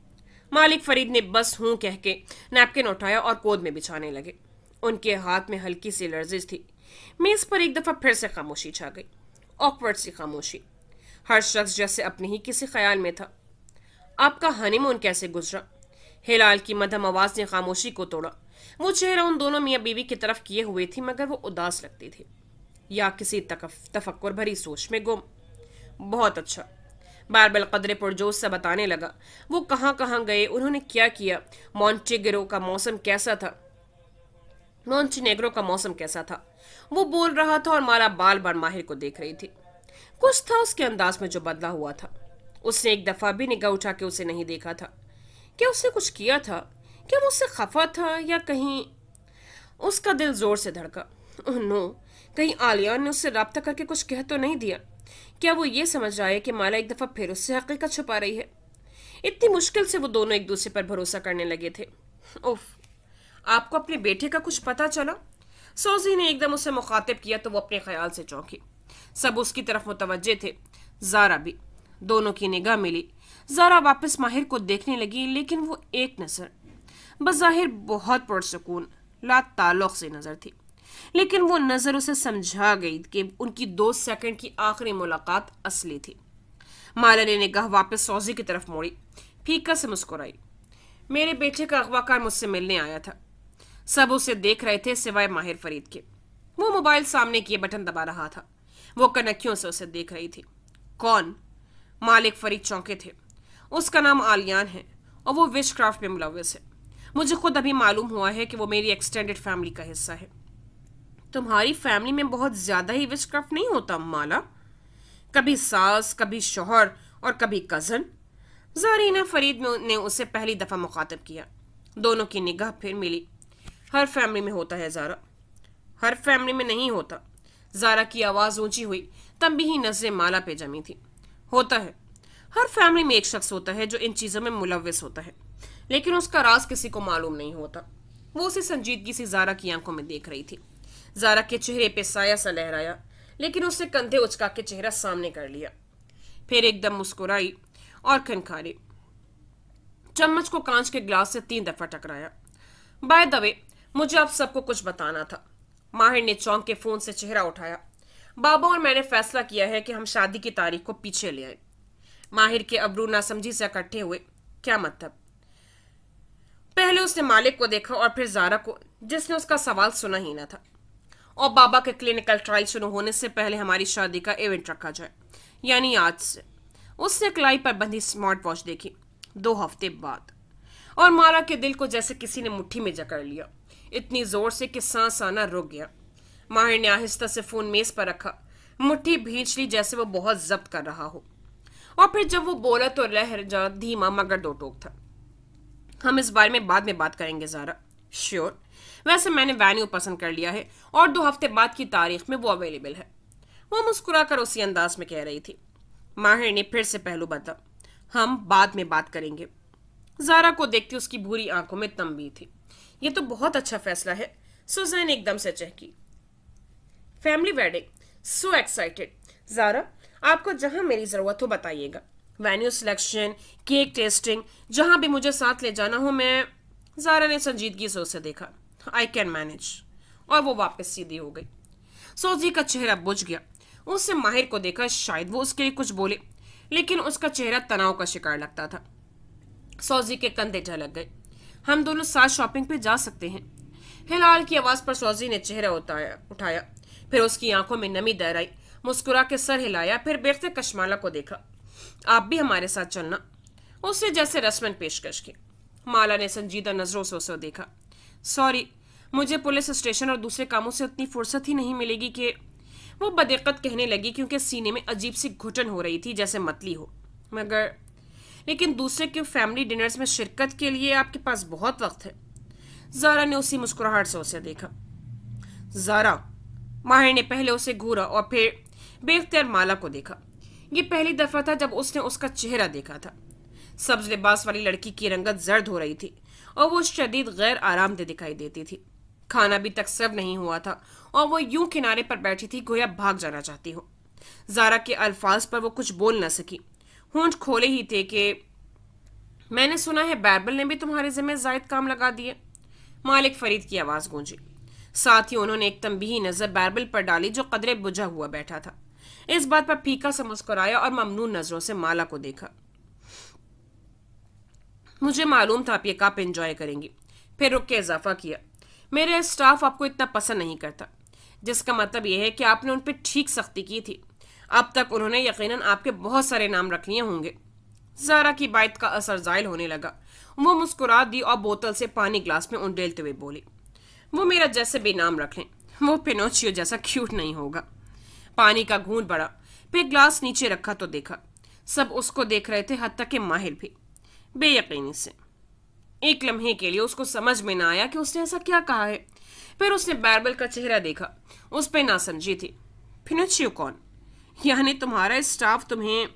मालिक फरीद ने बस कह के नैपकिन उठाया और गोद में बिछाने लगे। उनके हाथ में हल्की सी लर्जिश थी। मेज पर एक दफा फिर से खामोशी छा गई, ऑकवर्ड सी खामोशी। हर शख्स जैसे अपने ही किसी ख्याल में था। आपका हनीमून कैसे गुजरा? हिलाल की मध्यम आवाज ने खामोशी को तोड़ा। वो चेहरा उन दोनों मियाँ बीवी की तरफ किए हुए थी, मगर वो उदास लगती थी, या किसी तफक्कुर भरी सोच में गुम। बहुत अच्छा, बारबल कदरे पुरजोश से बताने लगा। वो कहाँ कहाँ गए, उन्होंने क्या किया, मॉन्टेनेग्रो का मौसम कैसा था। वो बोल रहा था और माला बाल बार माहिर को देख रही थी। कुछ था उसके अंदाज में जो बदला हुआ था। उसने एक दफा भी निगाह उठा के उसे नहीं देखा था। क्या उसने कुछ किया था? क्या वो उससे खफा था, या कहीं? उसका दिल जोर से धड़का। ओह नो, कहीं आलिया ने उससे राब्ता करके कुछ कह तो नहीं दिया? क्या वो ये समझ रहा है कि माला एक दफा फिर उससे हकीकत छुपा रही है? इतनी मुश्किल से वो दोनों एक दूसरे पर भरोसा करने लगे थे। उफ, आपको अपने बेटे का कुछ पता चला? सोजी ने एकदम उसे मुखातिब किया तो वो अपने ख्याल से चौंकी। सब उसकी तरफ मुतवज्जे थे, जारा भी। दोनों की निगाह मिली। जारा वापस माहिर को देखने लगी, लेकिन वो एक नजर बज़ाहिर बहुत पुरसुकून ला ताल्लुक से नजर थी, लेकिन वो नजर उसे समझा गई कि उनकी 2 सेकंड की आखिरी मुलाकात असली थी। माला ने निगाह वापस सौजी की तरफ मोड़ी, फीका से मुस्कुराई। मेरे बेटे का अगवाकार मुझसे मिलने आया था। सब उसे देख रहे थे सिवाय माहिर फरीद के। वो मोबाइल सामने किए बटन दबा रहा था। वो कनखियों से उसे देख रही थी। कौन? मालिक फरीद चौंके थे। उसका नाम आलियान है और वो विचक्राफ्ट में मुलव्वस है। मुझे खुद अभी मालूम हुआ है कि वो मेरी एक्सटेंडेड फैमिली का हिस्सा है। तुम्हारी फैमिली में बहुत ज्यादा ही विचक्राफ्ट नहीं होता माला? कभी सास, कभी शौहर और कभी कजन। जारीना फरीद ने उसे पहली दफा मुखातिब किया। दोनों की निगाह फिर मिली। हर फैमिली में होता है जारा। हर फैमिली में नहीं होता। जारा की आवाज ऊंची हुई, तब भी ही नजरें माला पे जमी थी। होता है। हर फैमिली में एक शख्स होता है जो इन चीजों में मुलव्विस होता है, लेकिन उसका राज किसी को मालूम नहीं होता। वो उसे संजीदगी से जारा की आंखों में देख रही थी। जारा के चेहरे पे साया सा लहराया, लेकिन उसने कंधे उचका के चेहरा सामने कर लिया। फिर एकदम मुस्कुराई और खनखारी। चम्मच को कांच के ग्लास से 3 दफा टकराया। बाय द वे, मुझे आप सबको कुछ बताना था। माहिर ने चौंक के फोन से चेहरा उठाया। बाबा और मैंने फैसला किया है कि हम शादी की तारीख को पीछे ले आए। माहिर के अबरू नासमझी से इकट्ठे हुए। क्या मतलब? पहले उसने मालिक को देखा और फिर जारा को, जिसने उसका सवाल सुना ही ना था। और बाबा के क्लिनिकल ट्रायल शुरू होने से पहले हमारी शादी का इवेंट रखा जाए, यानी आज से। उसने कलाई पर बंधी स्मार्ट वॉच देखी। 2 हफ्ते बाद। और माला के दिल को जैसे किसी ने मुट्ठी में जकड़ लिया, इतनी जोर से कि सांस आना रुक गया। माहिर ने आहिस्ता से फोन मेज पर रखा, मुट्ठी भींच ली जैसे वो बहुत जब्त कर रहा हो। और फिर जब वो बोला तो लहजा धीमा मगर दो टोक था। हम इस बारे में बाद में बात करेंगे जारा। श्योर। वैसे मैंने वेन्यू पसंद कर लिया है और 2 हफ्ते बाद की तारीख में वो अवेलेबल है। वो मुस्कुराकर उसी अंदाज में कह रही थी। माहिर ने फिर से पहलू बदला। हम बाद में बात करेंगे। जारा को देखते उसकी भूरी आंखों में तंबी थी। ये तो बहुत अच्छा फैसला है। सुजैन एकदम से चहकी। Family wedding, so excited. Zara, आपको जहां मेरी जरूरत हो बताइएगा। वेन्यू सिलेक्शन, केक टेस्टिंग, जहां भी मुझे साथ ले जाना हो मैं। जारा ने संजीदगी से उसे देखा। I can manage. और वो वापस सीधी हो गई। सोजी का चेहरा बुझ गया। उसने माहिर को देखा, शायद वो उसके लिए कुछ बोले, लेकिन उसका चेहरा तनाव का शिकार लगता था। सौजी के कंधे झलक गए। हम दोनों साथ शॉपिंग पे जा सकते हैं। हिलाल की आवाज पर सौजी ने चेहरा उठाया। फिर उसकी आंखों में नमी दर आई। मुस्कुरा के सर हिलाया, फिर बैठते कशमाला को देखा। आप भी हमारे साथ चलना, उसने जैसे रस्मन पेशकश की। माला ने संजीदा नजरों से उसे देखा। सॉरी, मुझे पुलिस स्टेशन और दूसरे कामों से उतनी फुर्सत ही नहीं मिलेगी कि। वो बदिक्कत कहने लगी क्योंकि सीने में अजीब सी घुटन हो रही थी, जैसे मतली हो। मगर लेकिन दूसरे के फैमिली डिनर्स में शिरकत के लिए आपके पास बहुत वक्त है। जारा ने उसी मुस्कुराहट से उसे देखा। जारा, माहिर ने पहले उसे घूरा और फिर बेख्तियार माला को देखा। ये पहली दफा था जब उसने उसका चेहरा देखा था। सब्ज लिबास वाली लड़की की रंगत जर्द हो रही थी और वो शदीद गैर आरामदेह दिखाई देती थी। खाना अभी तक सर्व नहीं हुआ था और वो यूं किनारे पर बैठी थी गोया भाग जाना चाहती हो। जारा के अल्फाज पर वो कुछ बोल न सकी। होंठ खोले ही थे कि मैंने सुना है बैरबल ने भी तुम्हारे जिम्मे जायद काम लगा दिए। मालिक फरीद की आवाज गूंजी। साथ ही उन्होंने एक तंबीही नजर बैरबल पर डाली जो कदरे बुझा हुआ बैठा था। इस बात पर फीका से मुस्कुराया और ममनून नजरों से माला को देखा। मुझे मालूम था आप ये कप एंजॉय करेंगी। फिर रुक के इजाफा किया, मेरे स्टाफ आपको इतना पसंद नहीं करता, जिसका मतलब यह है कि आपने उन पर ठीक सख्ती की थी। अब तक उन्होंने यकीनन आपके बहुत सारे नाम रख लिए होंगे। जारा की बात का असर जायल होने लगा। वो मुस्कुरा दी और बोतल से पानी ग्लास में उंडेलते हुए बोली, वो मेरा जैसे भी नाम रख लें, वो पिनोचियो जैसा क्यूट नहीं होगा। पानी का घूंट बढ़ा, फिर ग्लास नीचे रखा तो देखा सब उसको देख रहे थे, हत्ता कि माहिर भी बेयकीनी से। एक लम्हे के लिए उसको समझ में ना आया कि उसने ऐसा क्या कहा है। फिर उसने बैरबल का चेहरा देखा, उस पर नासमझी थी। पिनोचियो कौन? यानी तुम्हारा स्टाफ तुम्हें?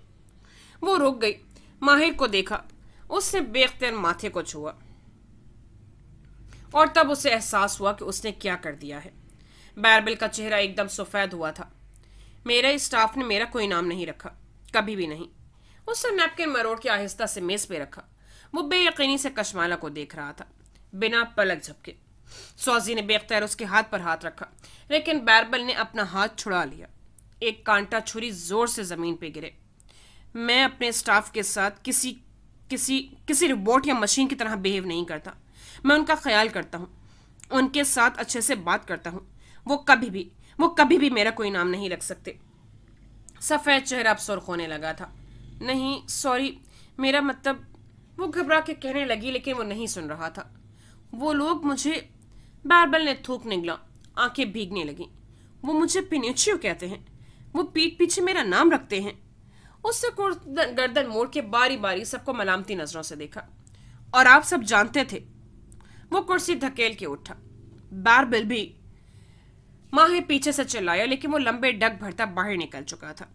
वो रुक गई, माहिर को देखा, उसने बेख्तियार माथे को छुआ और तब उसे एहसास हुआ कि उसने क्या कर दिया है। बैरबल का चेहरा एकदम सफेद हुआ था। मेरे स्टाफ ने मेरा कोई नाम नहीं रखा, कभी भी नहीं। उसने नैपकिन मरोड़ के आहिस्ता से मेज पे रखा। वो बेयकीनी से कशमाला को देख रहा था, बिना पलक झपके। सौजी ने बेख्तियार उसके हाथ पर हाथ रखा, लेकिन बैरबल ने अपना हाथ छुड़ा लिया। एक कांटा छुरी जोर से जमीन पे गिरे। मैं अपने स्टाफ के साथ किसी किसी किसी रोबोट या मशीन की तरह बिहेव नहीं करता। मैं उनका ख्याल करता हूँ, उनके साथ अच्छे से बात करता हूँ। वो कभी भी मेरा कोई नाम नहीं रख सकते। सफ़ेद चेहरा अब सुर्ख होने लगा था। नहीं सॉरी, मेरा मतलब, वो घबरा के कहने लगी, लेकिन वो नहीं सुन रहा था। वो लोग मुझे, बैरबल ने थूक निगला, आंखें भीगने लगी। वो मुझे पिनोचियो कहते हैं, वो पीठ पीछे मेरा नाम रखते हैं। उससे गर्दन मोड़ के बारी बारी सबको मलामती नजरों से देखा। और आप सब जानते थे? वो कुर्सी धकेल के उठा। बैरबल भी, माहिर पीछे से चिल्लाया, लेकिन वो लंबे डग भरता बाहर निकल चुका था।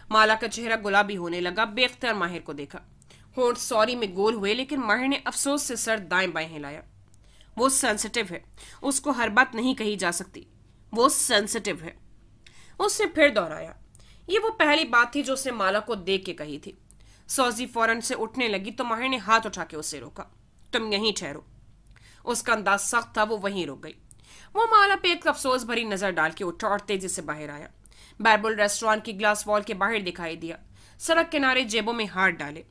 माला का चेहरा गुलाबी होने लगा। बेख्तियार माहिर को देखा। होंठ सॉरी में गोल हुए, लेकिन माहिर ने अफसोस से सर दाएं बाएं हिलाया। वो सेंसिटिव है, उसको हर बात नहीं कही जा सकती। वो सेंसिटिव है। उसने फिर दोहराया। ये वो पहली बात थी जो उसने माला को देख के कही थी। सौजी फौरन से उठने लगी तो माहिर ने हाथ उठा के उसे रोका। तुम यहीं ठहरो। उसका अंदाज सख्त था, वो वहीं रुक गई। वो माला पे एक अफसोस भरी नजर डाल के उठा और तेजी से बाहर आया। बैरबल रेस्टोरेंट की ग्लास वॉल के बाहर दिखाई दिया। सड़क किनारे जेबों में हाथ डाले।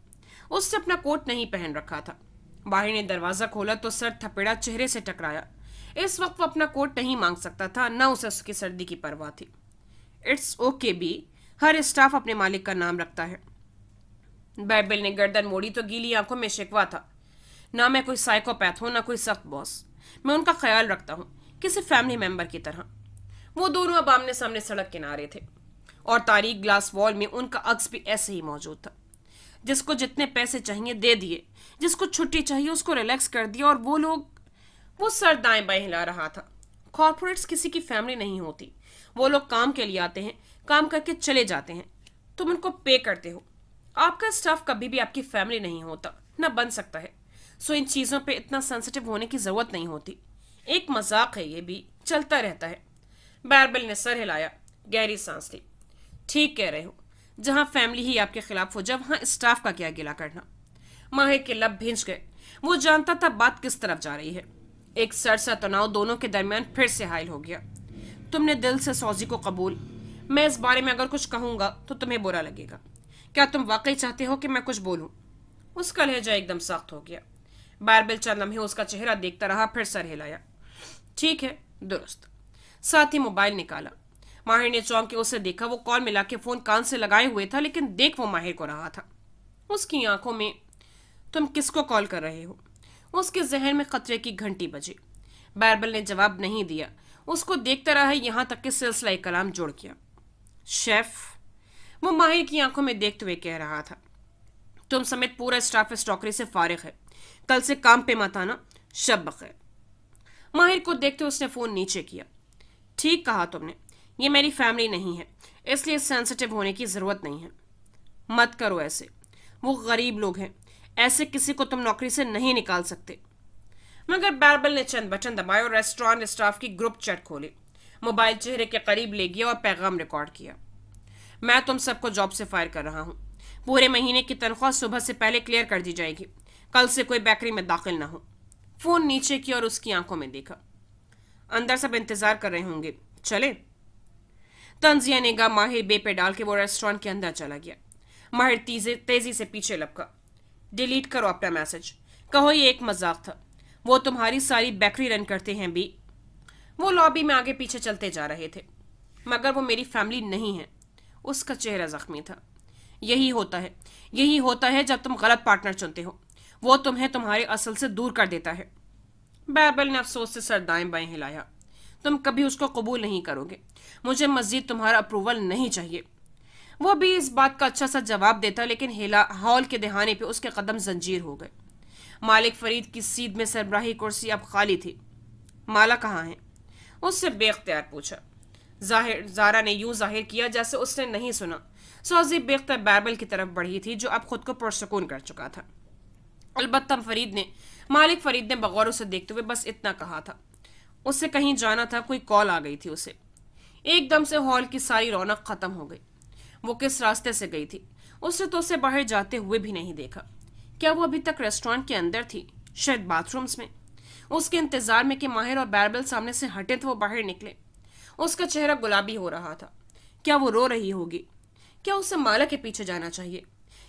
उसने अपना कोट नहीं पहन रखा था। बाहर ने दरवाजा खोला तो सर थपेड़ा चेहरे से टकराया। इस वक्त वो अपना कोट नहीं मांग सकता था, न उसे उसकी सर्दी की परवाह थी। इट्स ओके बी, हर स्टाफ अपने मालिक का नाम रखता है। बैरबल ने गर्दन मोड़ी तो गीली आंखों में शिकवा था। ना मैं कोई साइकोपैथ हूं, ना कोई सख्त बॉस। मैं उनका ख्याल रखता हूं, किसी फैमिली मेंबर की तरह। वो दोनों अब आमने सामने सड़क किनारे थे और तारीख ग्लास वॉल में उनका अक्स भी ऐसे ही मौजूद था। जिसको जितने पैसे चाहिए दे दिए, जिसको छुट्टी चाहिए उसको रिलैक्स कर दिया, और वो सर दाएं बाएं हिला रहा था। कॉर्पोरेट्स किसी की फैमिली नहीं होती। वो लोग काम के लिए आते हैं, काम करके चले जाते हैं। तुम उनको पे करते हो। आपका स्टाफ कभी भी आपकी फैमिली नहीं होता, ना बन सकता है। सो इन चीज़ों पे इतना सेंसिटिव होने की ज़रूरत नहीं होती। एक मजाक है, ये भी चलता रहता है। बैरबल ने सर हिलाया, गहरी सांस ली। ठीक कह रहे हो, जहां फैमिली ही आपके खिलाफ हो जाए वहां स्टाफ का क्या गिला करना। माहिर के लब भिंच गए। वो जानता था बात किस तरफ जा रही है। एक सर सा तनाव दोनों के दरमियान फिर से हायल हो गया। तुमने दिल से सौजी को कबूल। मैं इस बारे में अगर कुछ कहूंगा तो तुम्हें बुरा लगेगा। क्या तुम वाकई चाहते हो कि मैं कुछ बोलूं? उसका लहजा एकदम सख्त हो गया। बैरबल चंद लम्हे उसका चेहरा देखता रहा, फिर सर हिलाया। ठीक है, दुरुस्त। साथ ही मोबाइल निकाला। माहिर ने चौंक के उसे देखा। वो कॉल मिला के फोन कान से लगाए हुए था, लेकिन देख वो माहिर को रहा था। उसकी आंखों में, तुम किसको कॉल कर रहे हो? उसके जहन में खतरे की घंटी बजी। बैरबल ने जवाब नहीं दिया, उसको देखता रहा, यहां तक कि सिलसिला कलाम जुड़ गया। शेफ, वो माहिर की आंखों में देखते हुए कह रहा था, तुम समेत पूरा स्टाफ इस नौकरी से फारिग है। कल से काम पे मत आना। शब बखैर। माहिर को देखते उसने फोन नीचे किया। ठीक कहा तुमने, ये मेरी फैमिली नहीं है, इसलिए सेंसिटिव होने की जरूरत नहीं है। मत करो ऐसे, वो गरीब लोग हैं, ऐसे किसी को तुम नौकरी से नहीं निकाल सकते। मगर बैरबल ने चंद बटन दबाए और रेस्टोरेंट स्टाफ की ग्रुप चैट खोली। मोबाइल चेहरे के करीब ले गया और पैगाम रिकॉर्ड किया। मैं तुम सबको जॉब से फायर कर रहा हूं। पूरे महीने की तनख्वाह सुबह से पहले क्लियर कर दी जाएगी। कल से कोई बेकरी में दाखिल ना हो। फोन नीचे किया और उसकी आंखों में देखा। अंदर सब इंतजार कर रहे होंगे, चले? तंजिया निगाह माहिर बे पे डाल के वो रेस्टोरेंट के अंदर चला गया। माहिर तेजी से पीछे लपका। डिलीट करो अपना मैसेज, कहो ये एक मजाक था। वो तुम्हारी सारी बेकरी रन करते हैं बी। वो लॉबी में आगे पीछे चलते जा रहे थे। मगर वो मेरी फैमिली नहीं है। उसका चेहरा जख्मी था। यही होता है जब तुम गलत पार्टनर चुनते हो। वो तुम्हें तुम्हारे असल से दूर कर देता है। बैरबल ने अफसोस से सर दाएं बाएं हिलाया। तुम कभी उसको कबूल नहीं करोगे। मुझे मजीद तुम्हारा अप्रूवल नहीं चाहिए। वो भी इस बात का अच्छा सा जवाब देता, लेकिन हॉल के दहाने पे उसके कदम जंजीर हो गए। मालिक फरीद की सीध में सरबराही कुर्सी अब खाली थी। माला कहाँ है? उससे बेख्तियार पूछा। जारा ने यूं जाहिर किया जैसे उसने नहीं सुना। सौजी बेख्तियार बैरबल की तरफ बढ़ी थी, जो अब खुद को पुरसकून कर चुका था। अलबत्ता मालिक फरीद ने बगौर उसे देखते हुए बस इतना कहा था। उससे कहीं जाना था, कोई कॉल आ गई थी उसे। एकदम से हॉल की सारी रौनक खत्म हो गई। वो किस रास्ते से गई थी? उसने तो उसे बाहर जाते हुए भी नहीं देखा। क्या वो अभी तक रेस्टोरेंट के अंदर थी? शायद बाथरूम्स में। उसके इंतजार में कि माहिर और बैरबल सामने से हटे तो वो बाहर निकले। उसका चेहरा गुलाबी हो रहा था। क्या वो रो रही होगी? क्या उसे माला के पीछे जाना चाहिए,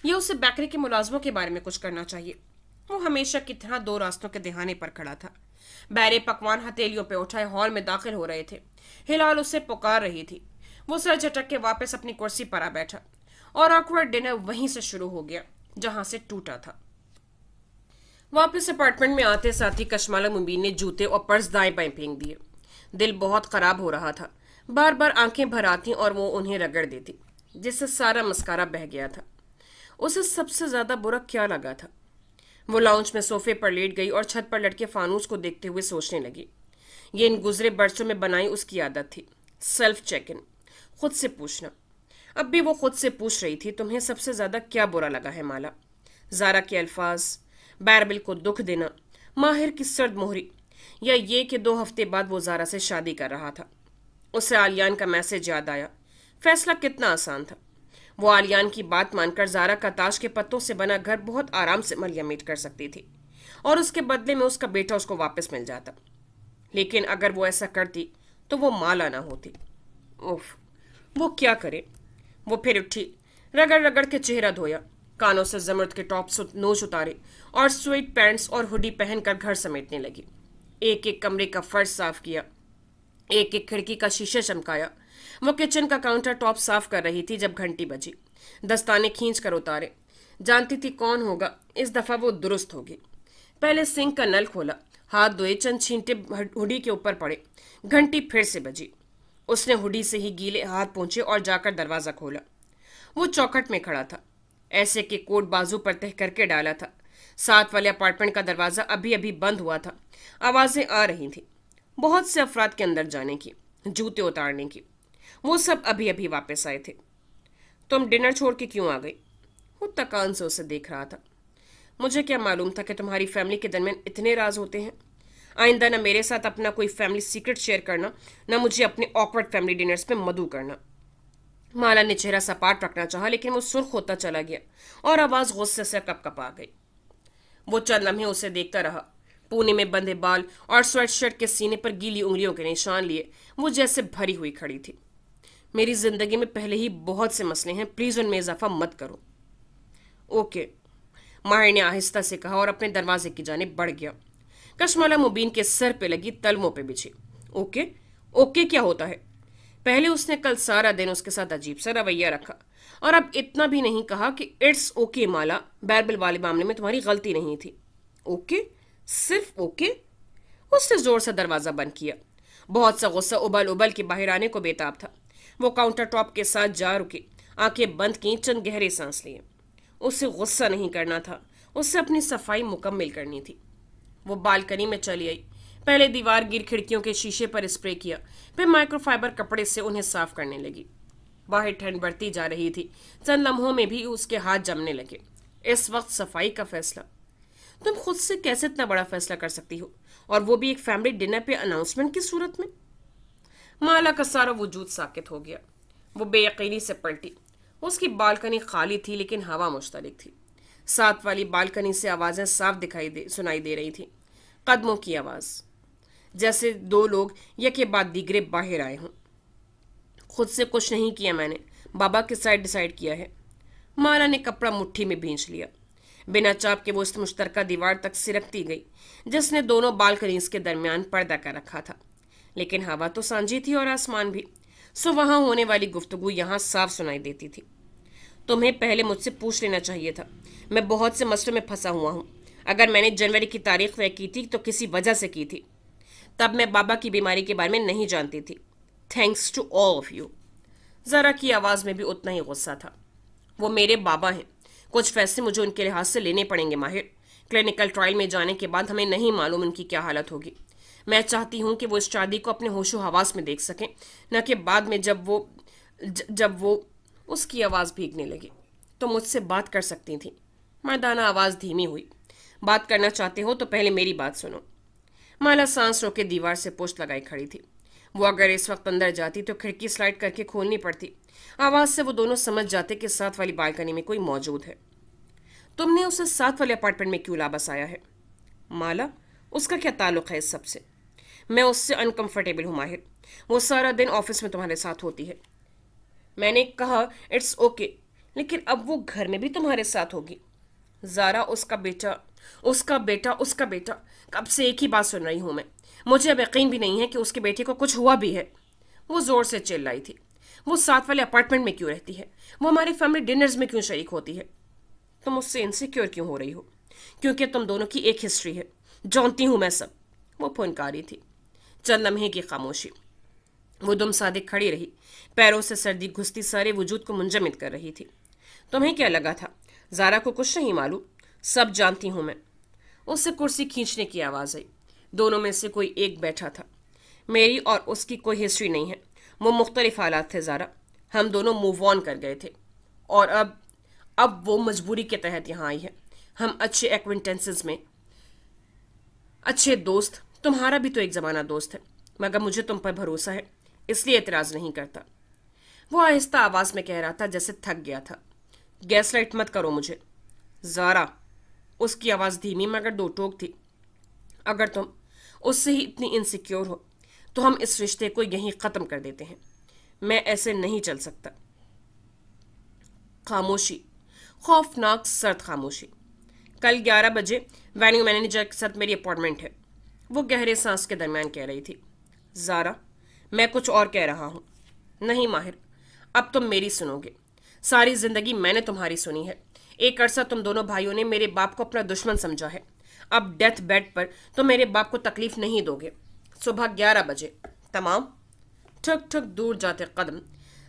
या उसे बेकरी के मुलाजमों के बारे में कुछ करना चाहिए? वो हमेशा की तरह दो रास्तों के दहाने पर खड़ा था। बैरे पकवान हथेलियों पे उठाए हॉल में दाखिल हो रहे थे। हिलाल उसे पुकार रही थी। वो सर झटक के वापस अपनी कुर्सी पर आ बैठा और ऑकवर्ड डिनर वहीं से शुरू हो गया जहां से टूटा था। वापस अपार्टमेंट में आते साथ ही कशमाला मुबीन ने जूते और पर्स दाएं बाएं फेंक दिए। दिल बहुत खराब हो रहा था। बार बार आंखें भर आती और वो उन्हें रगड़ देती, जिससे सारा मस्कारा बह गया था। उसे सबसे ज्यादा बुरा क्या लगा था? वो लाउंज में सोफे पर लेट गई और छत पर लटके फानूस को देखते हुए सोचने लगी। ये इन गुजरे बरसों में बनाई उसकी आदत थी। सेल्फ चेक इन, खुद से पूछना। अब भी वो खुद से पूछ रही थी, तुम्हें सबसे ज्यादा क्या बुरा लगा है माला? जारा के अल्फाज, बैरबल को दुख देना, माहिर की सर्द मोहरी, या ये कि 2 हफ्ते बाद वो जारा से शादी कर रहा था? उसे आलियान का मैसेज याद आया। फैसला कितना आसान था। वो आलियान की बात मानकर जारा का ताश के पत्तों से बना घर बहुत आराम से मलियामीट कर सकती थी और उसके बदले में उसका बेटा उसको वापस मिल जाता। लेकिन अगर वो ऐसा करती तो वो माला ना होती। उफ, वो क्या करे? वो फिर उठी, रगड़ रगड़ के चेहरा धोया, कानों से जमर्द के टॉप नोच उतारे और स्वेट पैंट्स और हुडी पहनकर घर समेटने लगी। एक एक कमरे का फर्श साफ किया, एक एक खिड़की का शीशा चमकाया। वो किचन का काउंटर टॉप साफ कर रही थी जब घंटी बजी। दस्ताने खींच कर उतारे। जानती थी कौन होगा, इस दफा वो दुरुस्त होगी। पहले सिंक का नल खोला, हाथ धोए, चंद छींटे हुडी के ऊपर पड़े। घंटी फिर से बजी। उसने हुडी से ही गीले हाथ पोंछे और जाकर दरवाजा खोला। वो चौखट में खड़ा था, ऐसे कि कोट बाजू पर तह करके डाला था। साथ वाले अपार्टमेंट का दरवाजा अभी अभी बंद हुआ था। आवाजें आ रही थी, बहुत से अफराद के अंदर जाने की, जूते उतारने की। वो सब अभी अभी वापस आए थे। तुम डिनर छोड़ के क्यों आ गई? वो तकान से उसे देख रहा था। मुझे क्या मालूम था कि तुम्हारी फैमिली के दरमियान इतने राज होते हैं। आइंदा न मेरे साथ अपना कोई फैमिली सीक्रेट शेयर करना, न मुझे अपने ऑकवर्ड फैमिली डिनर्स पे मदऊ करना। माला ने चेहरा सपाट रखना चाहा, लेकिन वो सुर्ख होता चला गया और आवाज गुस्से से कपकपा गई। वो चंद लम्हे उसे देखता रहा। पूने में बंधे बाल और स्वेटशर्ट के सीने पर गीली उंगलियों के निशान लिए वो जैसे भरी हुई खड़ी थी। मेरी जिंदगी में पहले ही बहुत से मसले हैं, प्लीज उनमें इजाफा मत करो। ओके, माहिर ने आहिस्ता से कहा और अपने दरवाजे की जानिब बढ़ गया। कशमाला मुबीन के सर पे लगी तलवों पे बिछी। ओके ओके क्या होता है? पहले उसने कल सारा दिन उसके साथ अजीब सा रवैया रखा और अब इतना भी नहीं कहा कि इट्स ओके माला, बैरबल वाले मामले में तुम्हारी गलती नहीं थी। ओके, सिर्फ ओके? उसने जोर से दरवाजा बंद किया। बहुत सा गुस्सा उबल उबल के बाहर आने को बेताब था। वो काउंटर टॉप के साथ जा रुके, आंखें बंद की, चंद गहरे सांस लिए। उसे गुस्सा नहीं करना था, उससे अपनी सफाई मुकम्मल करनी थी। वो बालकनी में चली आई। पहले दीवार गिर खिड़कियों के शीशे पर स्प्रे किया, फिर माइक्रोफाइबर कपड़े से उन्हें साफ करने लगी। बाहर ठंड बढ़ती जा रही थी। चंद लम्हों में भी उसके हाथ जमने लगे। इस वक्त सफाई का फैसला? तुम खुद से कैसे इतना बड़ा फैसला कर सकती हो, और वो भी एक फैमिली डिनर पे अनाउंसमेंट की सूरत में? माला का सारा वजूद साकित हो गया। वो बेयकीनी से पलटी। उसकी बालकनी खाली थी, लेकिन हवा मुश्तरिक थी। साथ वाली बालकनी से आवाजें साफ सुनाई दे रही थी। कदमों की आवाज, जैसे दो लोग एक के बाद दीगरे बाहर आए हों। खुद से कुछ नहीं किया मैंने, बाबा के साथ डिसाइड किया है। माला ने कपड़ा मुट्ठी में भींच लिया। बिना चाप के वो इस मुश्तरका दीवार तक सिरकती गई जिसने दोनों बालकनीज के दरमियान पर्दा कर रखा था। लेकिन हवा तो सांझी थी और आसमान भी, सो वहां होने वाली गुफ्तगू यहां साफ सुनाई देती थी। तुम्हें पहले मुझसे पूछ लेना चाहिए था। मैं बहुत से मसलों में फंसा हुआ हूं। अगर मैंने जनवरी की तारीख तय की थी तो किसी वजह से की थी। तब मैं बाबा की बीमारी के बारे में नहीं जानती थी। Thanks to all of you. जरा की आवाज में भी उतना ही गुस्सा था। वो मेरे बाबा हैं। कुछ फैसले मुझे उनके लिहाज से लेने पड़ेंगे माहिर। क्लिनिकल ट्रायल में जाने के बाद हमें नहीं मालूम उनकी क्या हालत होगी। मैं चाहती हूं कि वो इस शादी को अपने होशो हवास में देख सकें, न कि बाद में जब वो उसकी आवाज़ भीगने लगी। तो मुझसे बात कर सकती थी। मर्दाना आवाज़ धीमी हुई। बात करना चाहते हो तो पहले मेरी बात सुनो। माला सांस रोके दीवार से पोस्ट लगाई खड़ी थी। वो अगर इस वक्त अंदर जाती तो खिड़की स्लाइड करके खोलनी पड़ती। आवाज़ से वो दोनों समझ जाते कि साथ वाली बालकनी में कोई मौजूद है। तुमने उसे साथ वाले अपार्टमेंट में क्यों ला बसाया है? माला, उसका क्या ताल्लुक है इस सब से? मैं उससे अनकंफर्टेबल हूँ माहिर। वो सारा दिन ऑफिस में तुम्हारे साथ होती है। मैंने कहा इट्स ओके, लेकिन अब वो घर में भी तुम्हारे साथ होगी। जारा, उसका बेटा उसका बेटा उसका बेटा, कब से एक ही बात सुन रही हूं मैं। मुझे अब यकीन भी नहीं है कि उसके बेटे को कुछ हुआ भी है। वो जोर से चिल्लाई थी। वो साथ वाले अपार्टमेंट में क्यों रहती है? वो हमारी फैमिली डिनर्स में क्यों शरीक होती है? तुम उससे इनसिक्योर क्यों हो रही हो? क्योंकि तुम दोनों की एक हिस्ट्री है। जानती हूं मैं सब। वो फुनकारी थी। चंद लम्हे की खामोशी। वो दुम सादिक खड़ी रही। पैरों से सर्दी घुसती सारे वजूद को मुंजमद कर रही थी। तुम्हें क्या लगा था जारा को कुछ नहीं मालूम? सब जानती हूं मैं। उससे कुर्सी खींचने की आवाज आई। दोनों में से कोई एक बैठा था। मेरी और उसकी कोई हिस्ट्री नहीं है। वो मुख्तलिफ हालात थे जारा। हम दोनों मूव ऑन कर गए थे और अब वो मजबूरी के तहत यहाँ आई है। हम अच्छे एक्विंटेंसेस में अच्छे दोस्त। तुम्हारा भी तो एक जमाना दोस्त है, मगर मुझे तुम पर भरोसा है, इसलिए एतराज नहीं करता। वो आहिस्ता आवाज में कह रहा था जैसे थक गया था। गैस लाइट मत करो मुझे जारा। उसकी आवाज धीमी मगर दो टोक थी। अगर तुम उससे ही इतनी इनसिक्योर हो तो हम इस रिश्ते को यहीं खत्म कर देते हैं। मैं ऐसे नहीं चल सकता। खामोशी, खौफनाक सर्द खामोशी। कल 11 बजे वेन्यू मैनेजर के साथ मेरी अपॉइंटमेंट है। वो गहरे सांस के दरमियान कह रही थी। जारा, मैं कुछ और कह रहा हूं। नहीं माहिर, अब तुम मेरी सुनोगे। सारी जिंदगी मैंने तुम्हारी सुनी है। एक अरसा तुम दोनों भाइयों ने मेरे बाप को अपना दुश्मन समझा है। अब डेथ बेड पर तुम मेरे बाप को तकलीफ नहीं दोगे। सुबह 11 बजे तमाम। ठक ठक दूर जाते कदम,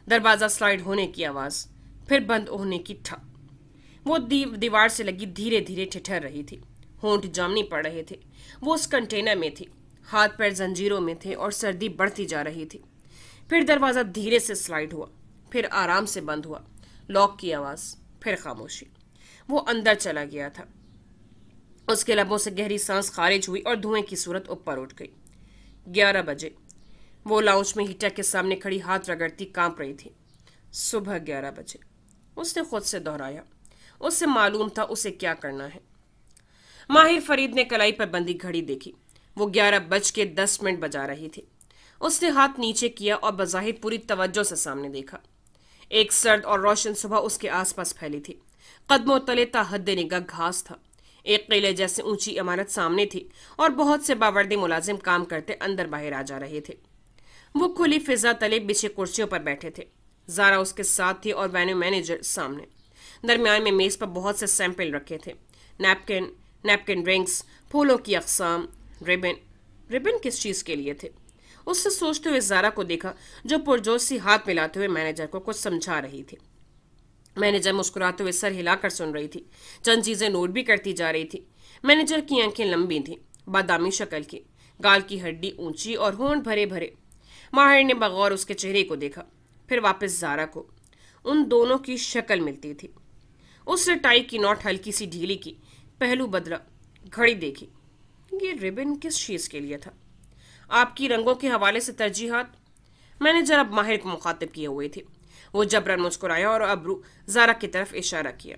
दरवाजा स्लाइड होने की आवाज, फिर बंद होने की ठक। वो दीवार से लगी धीरे धीरे ठिठर रही थी। होंठ जामनी पड़ रहे थे। वो उस कंटेनर में थी। हाथ पैर जंजीरों में थे और सर्दी बढ़ती जा रही थी। फिर दरवाजा धीरे से स्लाइड हुआ, फिर आराम से बंद हुआ। लॉक की आवाज, फिर खामोशी। वो अंदर चला गया था। उसके लबों से गहरी सांस खारिज हुई और धुएं की सूरत ऊपर उठ गई। 11 बजे वो लाउंज में हीटर के सामने खड़ी हाथ रगड़ती कांप रही थी। सुबह 11 बजे उसने खुद से दोहराया। उससे मालूम था उसे क्या करना है। माहिर फरीद ने कलाई पर बंधी घड़ी देखी। वो 11:10 बजा रही थी। उसने हाथ नीचे किया और बज़ाहिर पूरी तवज्जो से सामने देखा। एक सर्द और रोशन सुबह उसके आसपास फैली थी। कदमों तले ता हद निगाह घास था। एक किले जैसे ऊंची इमारत सामने थी और बहुत से बावर्दी मुलाजिम काम करते अंदर बाहर आ जा रहे थे। वो खुली फिजा तले बिछे कुर्सियों पर बैठे थे। जारा उसके साथ थी और वेन्यू मैनेजर सामने। दरमियान में मेज पर बहुत से सैंपल रखे थे। नैपकिन रिंग्स, फूलों की अक़साम, रिबन किस चीज़ के लिए थे? उससे सोचते हुए जारा को देखा जो पुरजोश सी हाथ मिलाते हुए मैनेजर को कुछ समझा रही थी। मैनेजर मुस्कुराते हुए सर हिलाकर सुन रही थी। चंद चीज़ें नोट भी करती जा रही थी। मैनेजर की आंखें लंबी थीं, बादामी शक्ल की, गाल की हड्डी ऊंची और होंठ भरे भरे। माहिर ने बगौर उसके चेहरे को देखा, फिर वापस जारा को। उन दोनों की शक्ल मिलती थी। उसने टाई की नॉट हल्की सी ढीली की, पहलू बदला, घड़ी देखी। ये रिबन किस चीज़ के लिए था? आपकी रंगों के हवाले से तरजीहात? मैनेजर अब माहिर को मुखातिब किए हुए थे। वो जबरन मुस्कुराया और अब्रू जारा की तरफ इशारा किया,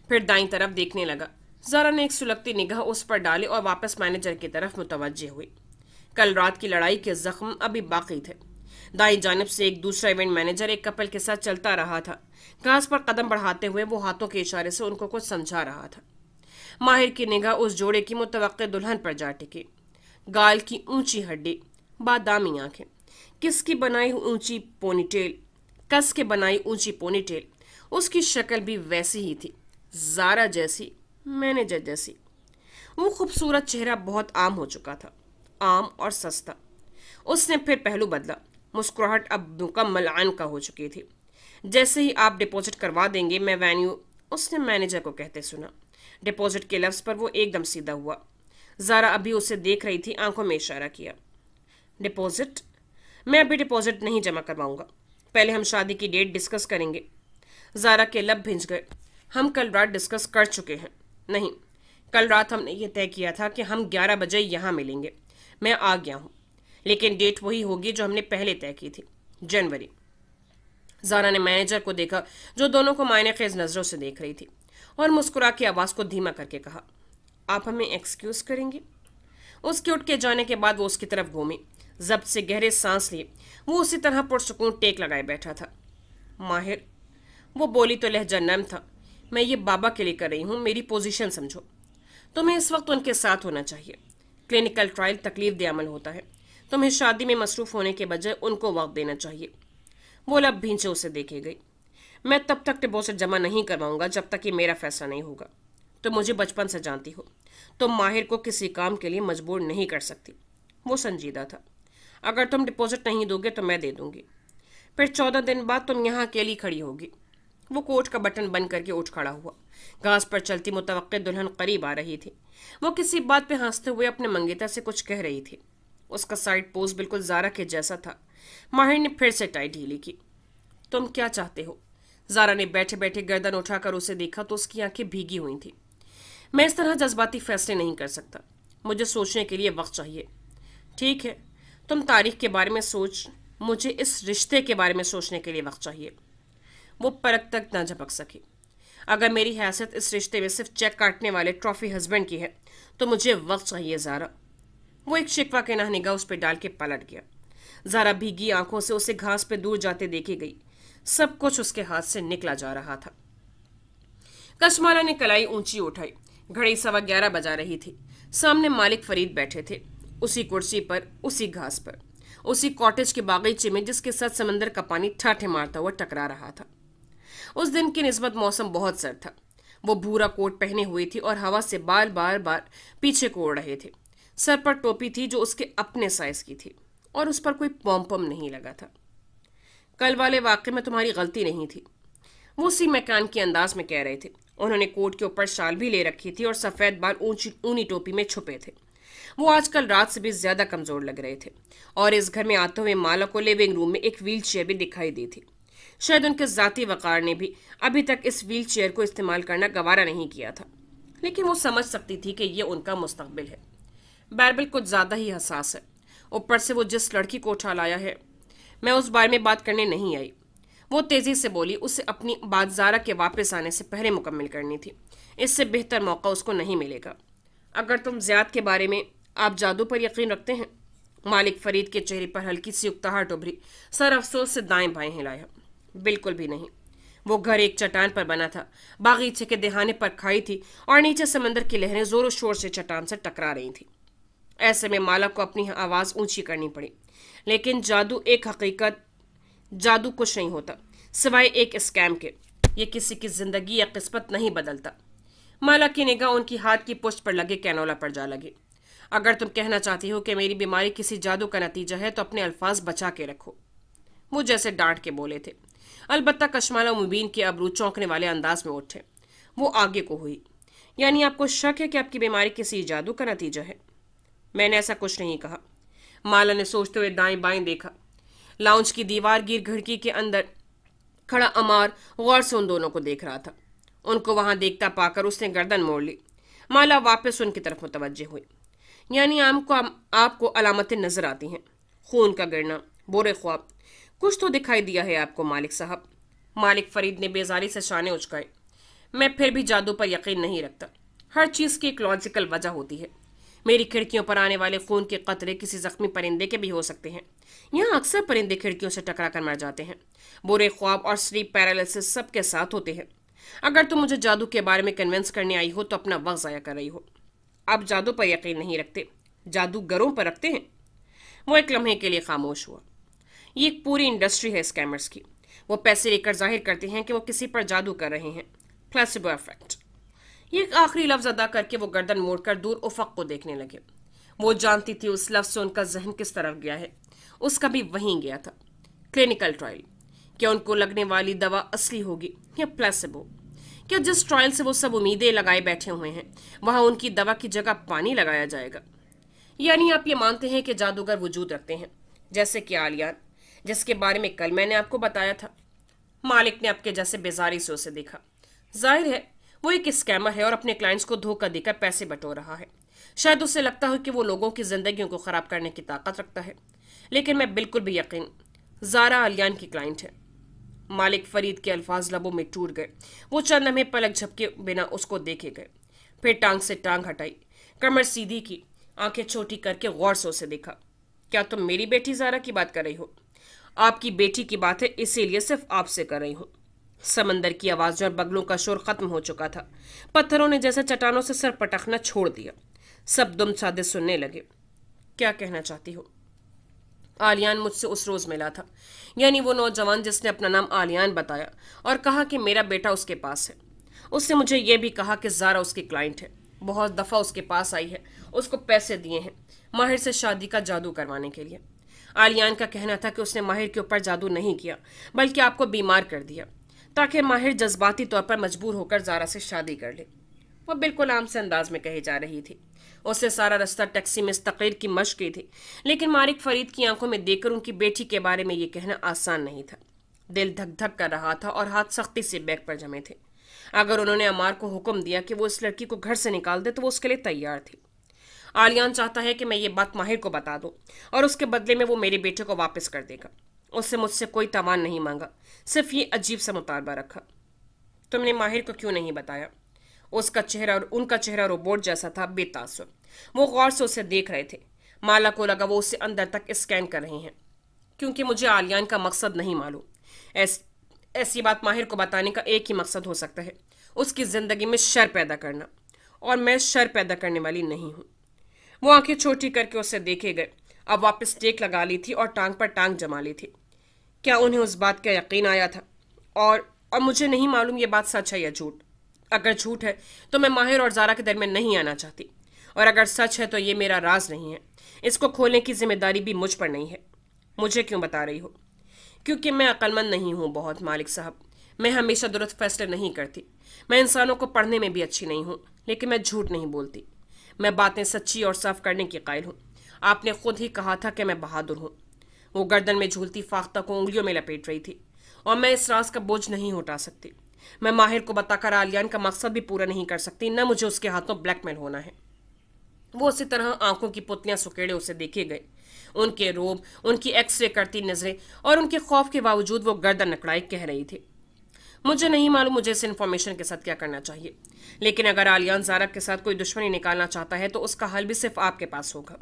फिर दाईं तरफ देखने लगा। जारा ने एक सुलगती निगाह उस पर डाली और वापस मैनेजर की तरफ मुतवज्जे हुई। कल रात की लड़ाई के जख्म अभी बाकी थे। दाईं जानिब से एक दूसरा इवेंट मैनेजर एक कपल के साथ चलता रहा था। घास पर कदम बढ़ाते हुए वो हाथों के इशारे से उनको कुछ समझा रहा था। माहिर की निगाह उस जोड़े की मुतवक्के दुल्हन पर जा टिकी। गाल की ऊंची हड्डी, बादामी आंखें, किसकी बनाई ऊंची पोनीटेल, कस के बनाई ऊंची पोनीटेल। उसकी शक्ल भी वैसी ही थी, जारा जैसी, मैनेजर जैसी। वो खूबसूरत चेहरा बहुत आम हो चुका था, आम और सस्ता। उसने फिर पहलू बदला। मुस्कुराहट अब मुकम्मल आन का हो चुकी थी। जैसे ही आप डिपॉजिट करवा देंगे मैं वेन्यू, उसने मैनेजर को कहते सुना। डिपॉजिट के लफ्ज़ पर वो एकदम सीधा हुआ। ज़ारा अभी उसे देख रही थी, आंखों में इशारा किया। डिपॉजिट? मैं अभी डिपॉजिट नहीं जमा करवाऊंगा, पहले हम शादी की डेट डिस्कस करेंगे। ज़ारा के लब भिंच गए। हम कल रात डिस्कस कर चुके हैं। नहीं, कल रात हमने ये तय किया था कि हम 11 बजे यहाँ मिलेंगे। मैं आ गया हूँ, लेकिन डेट वही होगी जो हमने पहले तय की थी, जनवरी। ज़ारा ने मैनेजर को देखा, जो दोनों को मायने खेज नज़रों से देख रही थी, और मुस्कुरा के आवाज़ को धीमा करके कहा, आप हमें एक्सक्यूज़ करेंगे? उसके उठ के जाने के बाद वो उसकी तरफ घूमी। जब्त से गहरे सांस लिए वो उसी तरह पुरसुकून टेक लगाए बैठा था। माहिर, वो बोली तो लहजा नर्म था, मैं ये बाबा के लिए कर रही हूँ, मेरी पोजीशन समझो। तुम्हें इस वक्त उनके साथ होना चाहिए। क्लिनिकल ट्रायल तकलीफ दे अमल होता है। तुम्हें शादी में मसरूफ़ होने के बजाय उनको वक्त देना चाहिए। वो लब भींचे उसे देखे गई। मैं तब तक डिपॉजिट जमा नहीं करवाऊंगा जब तक कि मेरा फैसला नहीं होगा। तो मुझे बचपन से जानती हो, तुम माहिर को किसी काम के लिए मजबूर नहीं कर सकती। वो संजीदा था। अगर तुम डिपॉजिट नहीं दोगे तो मैं दे दूंगी। फिर 14 दिन बाद तुम यहाँ अकेली खड़ी होगी। वो कोट का बटन बंद करके उठ खड़ा हुआ। घास पर चलती मुतवक्के दुल्हन करीब आ रही थी। वो किसी बात पे हंसते हुए अपने मंगेतर से कुछ कह रही थी। उसका साइड पोज बिल्कुल ज़ारा के जैसा था। माहिर ने फिर से टाई ढीली की। तुम क्या चाहते हो? ज़ारा ने बैठे बैठे गर्दन उठाकर उसे देखा तो उसकी आंखें भीगी हुई थी। मैं इस तरह जज्बाती फैसले नहीं कर सकता, मुझे सोचने के लिए वक्त चाहिए। ठीक है, तुम तारीख के बारे में सोच, मुझे इस रिश्ते के बारे में सोचने के लिए वक्त चाहिए। वो परख तक न झपक सकी। अगर मेरी हैसियत इस रिश्ते में सिर्फ चेक काटने वाले ट्रॉफी हस्बैंड की है तो मुझे वक्त चाहिए ज़ारा। वो एक शिकवा के निगाह उस पर डाल के पलट गया। ज़ारा भीगी आंखों से उसे घास पे दूर जाते देखी गई। सब कुछ उसके हाथ से निकला जा रहा था। कशमाला ने कलाई ऊंची उठाई। घड़ी 11:15 बजा रही थी। सामने मालिक फरीद बैठे थे, उसी कुर्सी पर, उसी घास पर, उसी कॉटेज के बागीचे में जिसके साथ समंदर का पानी ठाठे मारता हुआ टकरा रहा था। उस दिन की निस्बत मौसम बहुत सर्द था। वो भूरा कोट पहने हुई थी और हवा से बाल बार बार पीछे को उड़ रहे थे। सर पर टोपी थी जो उसके अपने साइज की थी और उस पर कोई पॉम नहीं लगा था। कल वाले वाक़े में तुम्हारी गलती नहीं थी, वो उसी मैकान के अंदाज में कह रहे थे। उन्होंने कोट के ऊपर शाल भी ले रखी थी और सफ़ेद बाल ऊंची ऊनी टोपी में छुपे थे। वो आजकल रात से भी ज्यादा कमजोर लग रहे थे और इस घर में आते हुए माला को लिविंग रूम में एक व्हील चेयर भी दिखाई दी थी। शायद उनके जाती वकार ने भी अभी तक इस व्हील चेयर को इस्तेमाल करना गवारा नहीं किया था, लेकिन वो समझ सकती थी कि ये उनका मुस्तकबिल है। बैरबल कुछ ज़्यादा ही हसास है। ऊपर से वो जिस लड़की को उठा लाया है, मैं उस बारे में बात करने नहीं आई। वो तेज़ी से बोली। उसे अपनी बात ज़ारा के वापस आने से पहले मुकम्मल करनी थी। इससे बेहतर मौका उसको नहीं मिलेगा। अगर तुम ज़ियाद के बारे में, आप जादू पर यकीन रखते हैं? मालिक फरीद के चेहरे पर हल्की सी उकताहट उभरी। सर अफसोस से दाएं बाएं हिलाया। बिल्कुल भी नहीं। वो घर एक चट्टान पर बना था। बागीचे के दहाने पर खाई थी और नीचे समंदर की लहरें जोरों शोर से चट्टान से टकरा रही थी। ऐसे में माला को अपनी आवाज़ ऊंची करनी पड़ी। लेकिन जादू कुछ नहीं होता सिवाय एक स्कैम के। ये किसी की जिंदगी या किस्मत नहीं बदलता। माला की निगाह उनकी हाथ की पुष्ट पर लगे कैनोला पर जा लगी। अगर तुम कहना चाहती हो कि मेरी बीमारी किसी जादू का नतीजा है तो अपने अल्फाज बचा के रखो। वो जैसे डांट के बोले थे। अलबत्ता कशमाला मुबीन के अबरू चौंकने वाले अंदाज में उठे। वो आगे को हुई। यानी आपको शक है कि आपकी बीमारी किसी जादू का नतीजा है? मैंने ऐसा कुछ नहीं कहा। माला ने सोचते हुए दाएं बाएं देखा। लाउंज की दीवार गिर खिड़की के अंदर खड़ा अमार गौर से उन दोनों को देख रहा था। उनको वहां देखता पाकर उसने गर्दन मोड़ ली। माला वापस उनकी तरफ मुतवज्जे हुई। यानी आपको अलामतें नजर आती हैं? खून का गिरना, बुरे ख्वाब, कुछ तो दिखाई दिया है आपको मालिक साहब। मालिक फरीद ने बेजारी से शाने उचकाए। मैं फिर भी जादू पर यकीन नहीं रखता। हर चीज़ की एक लॉजिकल वजह होती है। मेरी खिड़कियों पर आने वाले खून के कतरे किसी जख्मी परिंदे के भी हो सकते हैं। यहाँ अक्सर परिंदे खिड़कियों से टकरा कर मर जाते हैं। बुरे ख्वाब और स्लीप पैरालिसिस सबके साथ होते हैं। अगर तुम मुझे जादू के बारे में कन्विंस करने आई हो तो अपना वक्त ज़ाया कर रही हो। आप जादू पर यकीन नहीं रखते, जादूगरों पर रखते हैं। वो एक लम्हे के लिए खामोश हुआ। ये एक पूरी इंडस्ट्री है स्कैमर्स की। वो पैसे लेकर जाहिर करते हैं कि वो किसी पर जादू कर रहे हैं। Placebo effect. ये एक आखिरी लफ्ज अदा करके वो गर्दन मोड़कर दूर उफक को देखने लगे। वो जानती थी उस लफ्ज से उनका जहन किस तरफ गया है। उसका भी वहीं गया था। Clinical trial. क्या उनको लगने वाली दवा असली होगी या प्लेसिबो? क्या जिस ट्रायल से वो सब उम्मीदें लगाए बैठे हुए हैं वहां उनकी दवा की जगह पानी लगाया जाएगा? यानी आप ये मानते हैं कि जादूगर वजूद रखते हैं, जैसे कि आलियान, जिसके बारे में कल मैंने आपको बताया था? मालिक ने आपके जैसे बेजारी से उसे देखा। जाहिर है वो एक स्कैमर है और अपने क्लाइंट्स को धोखा देकर पैसे बटोर रहा है। शायद उसे लगता है कि वो लोगों की जिंदगियों को खराब करने की ताकत रखता है, लेकिन मैं बिल्कुल भी यकीन, ज़ारा आलियान की क्लाइंट है। मालिक फरीद के अल्फाज लबों में टूट गए। वो चंद लम्हे पलक झपके बिना उसको देखे गए, फिर टांग से टांग हटाई, कमर सीधी की, आंखें छोटी करके गौर से उसे देखा। क्या तुम मेरी बेटी ज़ारा की बात कर रही हो? आपकी बेटी की बात है, इसीलिए सिर्फ आपसे कर रही हूँ। समंदर की आवाज़ और बगलों का शोर खत्म हो चुका था। पत्थरों ने जैसे चट्टानों से सर पटकना छोड़ दिया। सब दुम सादे सुनने लगे। क्या कहना चाहती हो? आलियान मुझसे उस रोज मिला था, यानी वो नौजवान जिसने अपना नाम आलियान बताया और कहा कि मेरा बेटा उसके पास है। उसने मुझे यह भी कहा कि ज़ारा उसकी क्लाइंट है, बहुत दफ़ा उसके पास आई है, उसको पैसे दिए हैं माहिर से शादी का जादू करवाने के लिए। आलियान का कहना था कि उसने माहिर के ऊपर जादू नहीं किया, बल्कि आपको बीमार कर दिया ताकि माहिर जज्बाती तौर पर मजबूर होकर ज़ारा से शादी कर ले। वह बिल्कुल आम से अंदाज में कही जा रही थी। उससे सारा रास्ता टैक्सी में तकरीर की मश्क की थी, लेकिन मालिक फरीद की आंखों में देखकर उनकी बेटी के बारे में ये कहना आसान नहीं था। दिल धक धक कर रहा था और हाथ सख्ती से बैग पर जमे थे। अगर उन्होंने अमार को हुक्म दिया कि वो इस लड़की को घर से निकाल दे तो वो उसके लिए तैयार थी। आलियान चाहता है कि मैं ये बात माहिर को बता दूं और उसके बदले में वो मेरे बेटे को वापस कर देगा। उससे मुझसे कोई तवान नहीं मांगा, सिर्फ ये अजीब सा मुतालबा रखा। तुमने माहिर को क्यों नहीं बताया? उसका चेहरा और उनका चेहरा रोबोट जैसा था, बेतासुर। वो गौर से उसे देख रहे थे। माला को लगा वो उसे अंदर तक स्कैन कर रहे हैं। क्योंकि मुझे आलियान का मकसद नहीं मालूम। ऐसी बात माहिर को बताने का एक ही मकसद हो सकता है, उसकी जिंदगी में शर पैदा करना, और मैं शर पैदा करने वाली नहीं हूं। वो आंखें छोटी करके उसे देखे गए। अब वापस टेक लगा ली थी और टांग पर टांग जमा ली थी। क्या उन्हें उस बात का यकीन आया था? और मुझे नहीं मालूम ये बात सच है या झूठ। अगर झूठ है तो मैं माहिर और ज़ारा के दरमियान नहीं आना चाहती, और अगर सच है तो ये मेरा राज नहीं है। इसको खोलने की जिम्मेदारी भी मुझ पर नहीं है। मुझे क्यों बता रही हो? क्योंकि मैं अक्लमंद नहीं हूँ बहुत मालिक साहब। मैं हमेशा दुरुस्त फैसले नहीं करती। मैं इंसानों को पढ़ने में भी अच्छी नहीं हूँ, लेकिन मैं झूठ नहीं बोलती। मैं बातें सच्ची और साफ करने की कायल हूँ। आपने खुद ही कहा था कि मैं बहादुर हूँ। वो गर्दन में झूलती फाख्ता को उंगलियों में लपेट रही थी। और मैं इस राज का बोझ नहीं उठा सकती। मैं माहिर को बताकर आलियान का मकसद भी पूरा नहीं कर सकती, न मुझे उसके हाथों ब्लैकमेल होना है। वो उसी तरह आंखों की पुतलियां सुकेड़े उसे देखे गए। उनके रोब, उनकी एक्सरे करती नजरें और उनके खौफ के बावजूद वो गर्दन अकड़ाए कह रही थी, मुझे नहीं मालूम मुझे इस इन्फॉर्मेशन के साथ क्या करना चाहिए, लेकिन अगर आलियान ज़ारा के साथ कोई दुश्मनी निकालना चाहता है तो उसका हल भी सिर्फ आपके पास होगा।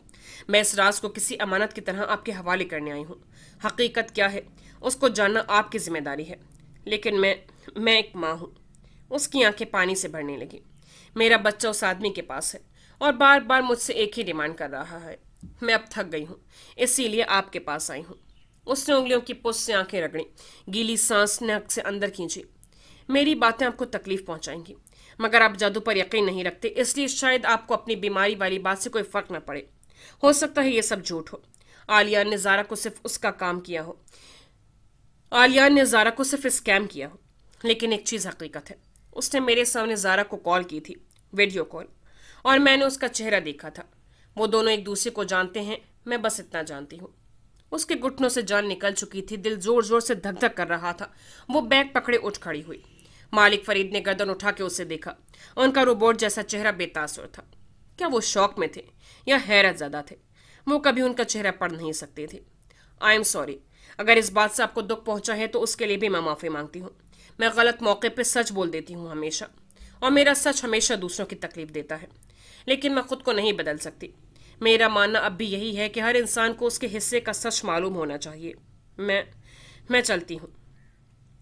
मैं इस राज को किसी अमानत की तरह आपके हवाले करने आई हूँ। हकीकत क्या है उसको जानना आपकी जिम्मेदारी है। लेकिन मैं एक माँ हूँ। उसकी आंखें पानी से भरने लगी। मेरा बच्चा उस आदमी के पास है और बार बार मुझसे एक ही डिमांड कर रहा है। मैं अब थक गई हूँ, इसीलिए आपके पास आई हूँ। उसने उंगलियों की पुस से आंखें रगड़ी, गीली सांस नक से अंदर खींची। मेरी बातें आपको तकलीफ पहुंचाएंगी, मगर आप जादू पर यकीन नहीं रखते, इसलिए शायद आपको अपनी बीमारी वाली बात से कोई फर्क न पड़े। हो सकता है ये सब झूठ हो। आलियान ने ज़ारा को सिर्फ उसका काम किया हो। आलियान ने ज़ारा को सिर्फ स्कैम किया हो। लेकिन एक चीज़ हकीकत है, उसने मेरे सामने ज़ारा को कॉल की थी, वीडियो कॉल, और मैंने उसका चेहरा देखा था। वो दोनों एक दूसरे को जानते हैं, मैं बस इतना जानती हूँ। उसके घुटनों से जान निकल चुकी थी, दिल जोर जोर से धक धक कर रहा था। वो बैग पकड़े उठ खड़ी हुई। मालिक फरीद ने गर्दन उठा के उसे देखा। उनका रोबोट जैसा चेहरा बेतासुर था। क्या वो शौक में थे या हैरत ज़्यादा थे? वो कभी उनका चेहरा पढ़ नहीं सकते थे। आई एम सॉरी, अगर इस बात से आपको दुख पहुंचा है तो उसके लिए भी मैं माफ़ी मांगती हूँ। मैं गलत मौके पर सच बोल देती हूँ हमेशा, और मेरा सच हमेशा दूसरों की तकलीफ देता है। लेकिन मैं खुद को नहीं बदल सकती। मेरा मानना अब भी यही है कि हर इंसान को उसके हिस्से का सच मालूम होना चाहिए। मैं चलती हूँ।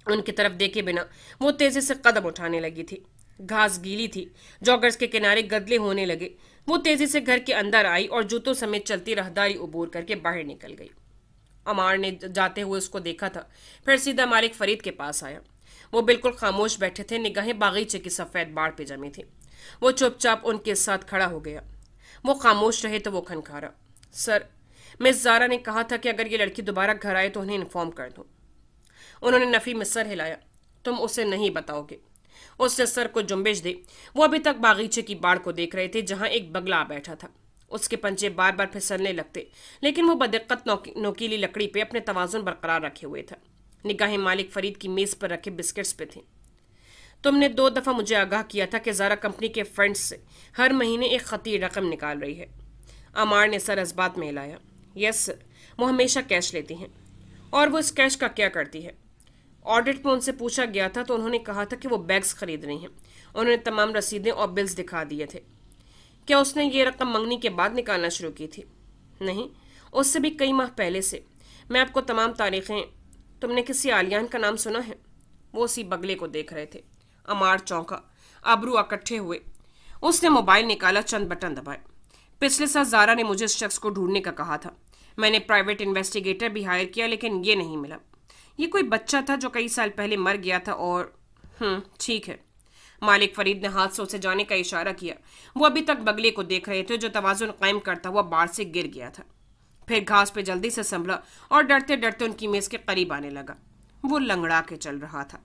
उनकी तरफ देखे बिना वो तेजी से कदम उठाने लगी थी। घास गीली थी, जॉगर्स के किनारे गदले होने लगे। वो तेजी से घर के अंदर आई और जूतों समेत चलती राहदारी उबूर करके बाहर निकल गई। अमार ने जाते हुए उसको देखा था, फिर सीधा मालिक फरीद के पास आया। वो बिल्कुल खामोश बैठे थे, निगाहें बागीचे की सफेद बाढ़ पे जमी थी। वो चुपचाप उनके साथ खड़ा हो गया। वो खामोश रहे तो वो खनखारा। सर, मिस जारा ने कहा था कि अगर ये लड़की दोबारा घर आए तो उन्हें इन्फॉर्म कर दूं। उन्होंने नफी में सर हिलाया। तुम उसे नहीं बताओगे? उसने सर को जुम्बिश दी। वो अभी तक बागीचे की बाढ़ को देख रहे थे, जहां एक बगला बैठा था। उसके पंजे बार बार फिसलने लगते, लेकिन वो बदिक्कत नोकीली लकड़ी पे अपने तवाजुन बरकरार रखे हुए था। निगाहें मालिक फरीद की मेज पर रखे बिस्किट्स पे थी। तुमने 2 दफा मुझे आगाह किया था कि जारा कंपनी के फंड्स से हर महीने एक खती रकम निकाल रही है। अमार ने सर इस बात में हिलाया। यस सर, वो हमेशा कैश लेती हैं। और वो इस कैश का क्या करती है? ऑडिट में उनसे पूछा गया था तो उन्होंने कहा था कि वो बैग्स खरीद रही हैं। उन्होंने तमाम रसीदें और बिल्स दिखा दिए थे। क्या उसने ये रकम मंगनी के बाद निकालना शुरू की थी? नहीं, उससे भी कई माह पहले से। मैं आपको तमाम तारीखें। तुमने किसी आलियान का नाम सुना है? वो उसी बगले को देख रहे थे। अमार चौंका, आबरू इकट्ठे हुए। उसने मोबाइल निकाला, चंद बटन दबाए। पिछले साल जारा ने मुझे इस शख्स को ढूंढने का कहा था। मैंने प्राइवेट इन्वेस्टिगेटर भी हायर किया, लेकिन ये नहीं मिला। ये कोई बच्चा था जो कई साल पहले मर गया था और ठीक है। मालिक फरीद ने हाथ से उसे जाने का इशारा किया। वो अभी तक बगले को देख रहे थे जो तवाजुन कायम करता हुआ बाढ़ से गिर गया था। फिर घास पे जल्दी से संभला और डरते डरते उनकी मेज के करीब आने लगा। वो लंगड़ा के चल रहा था।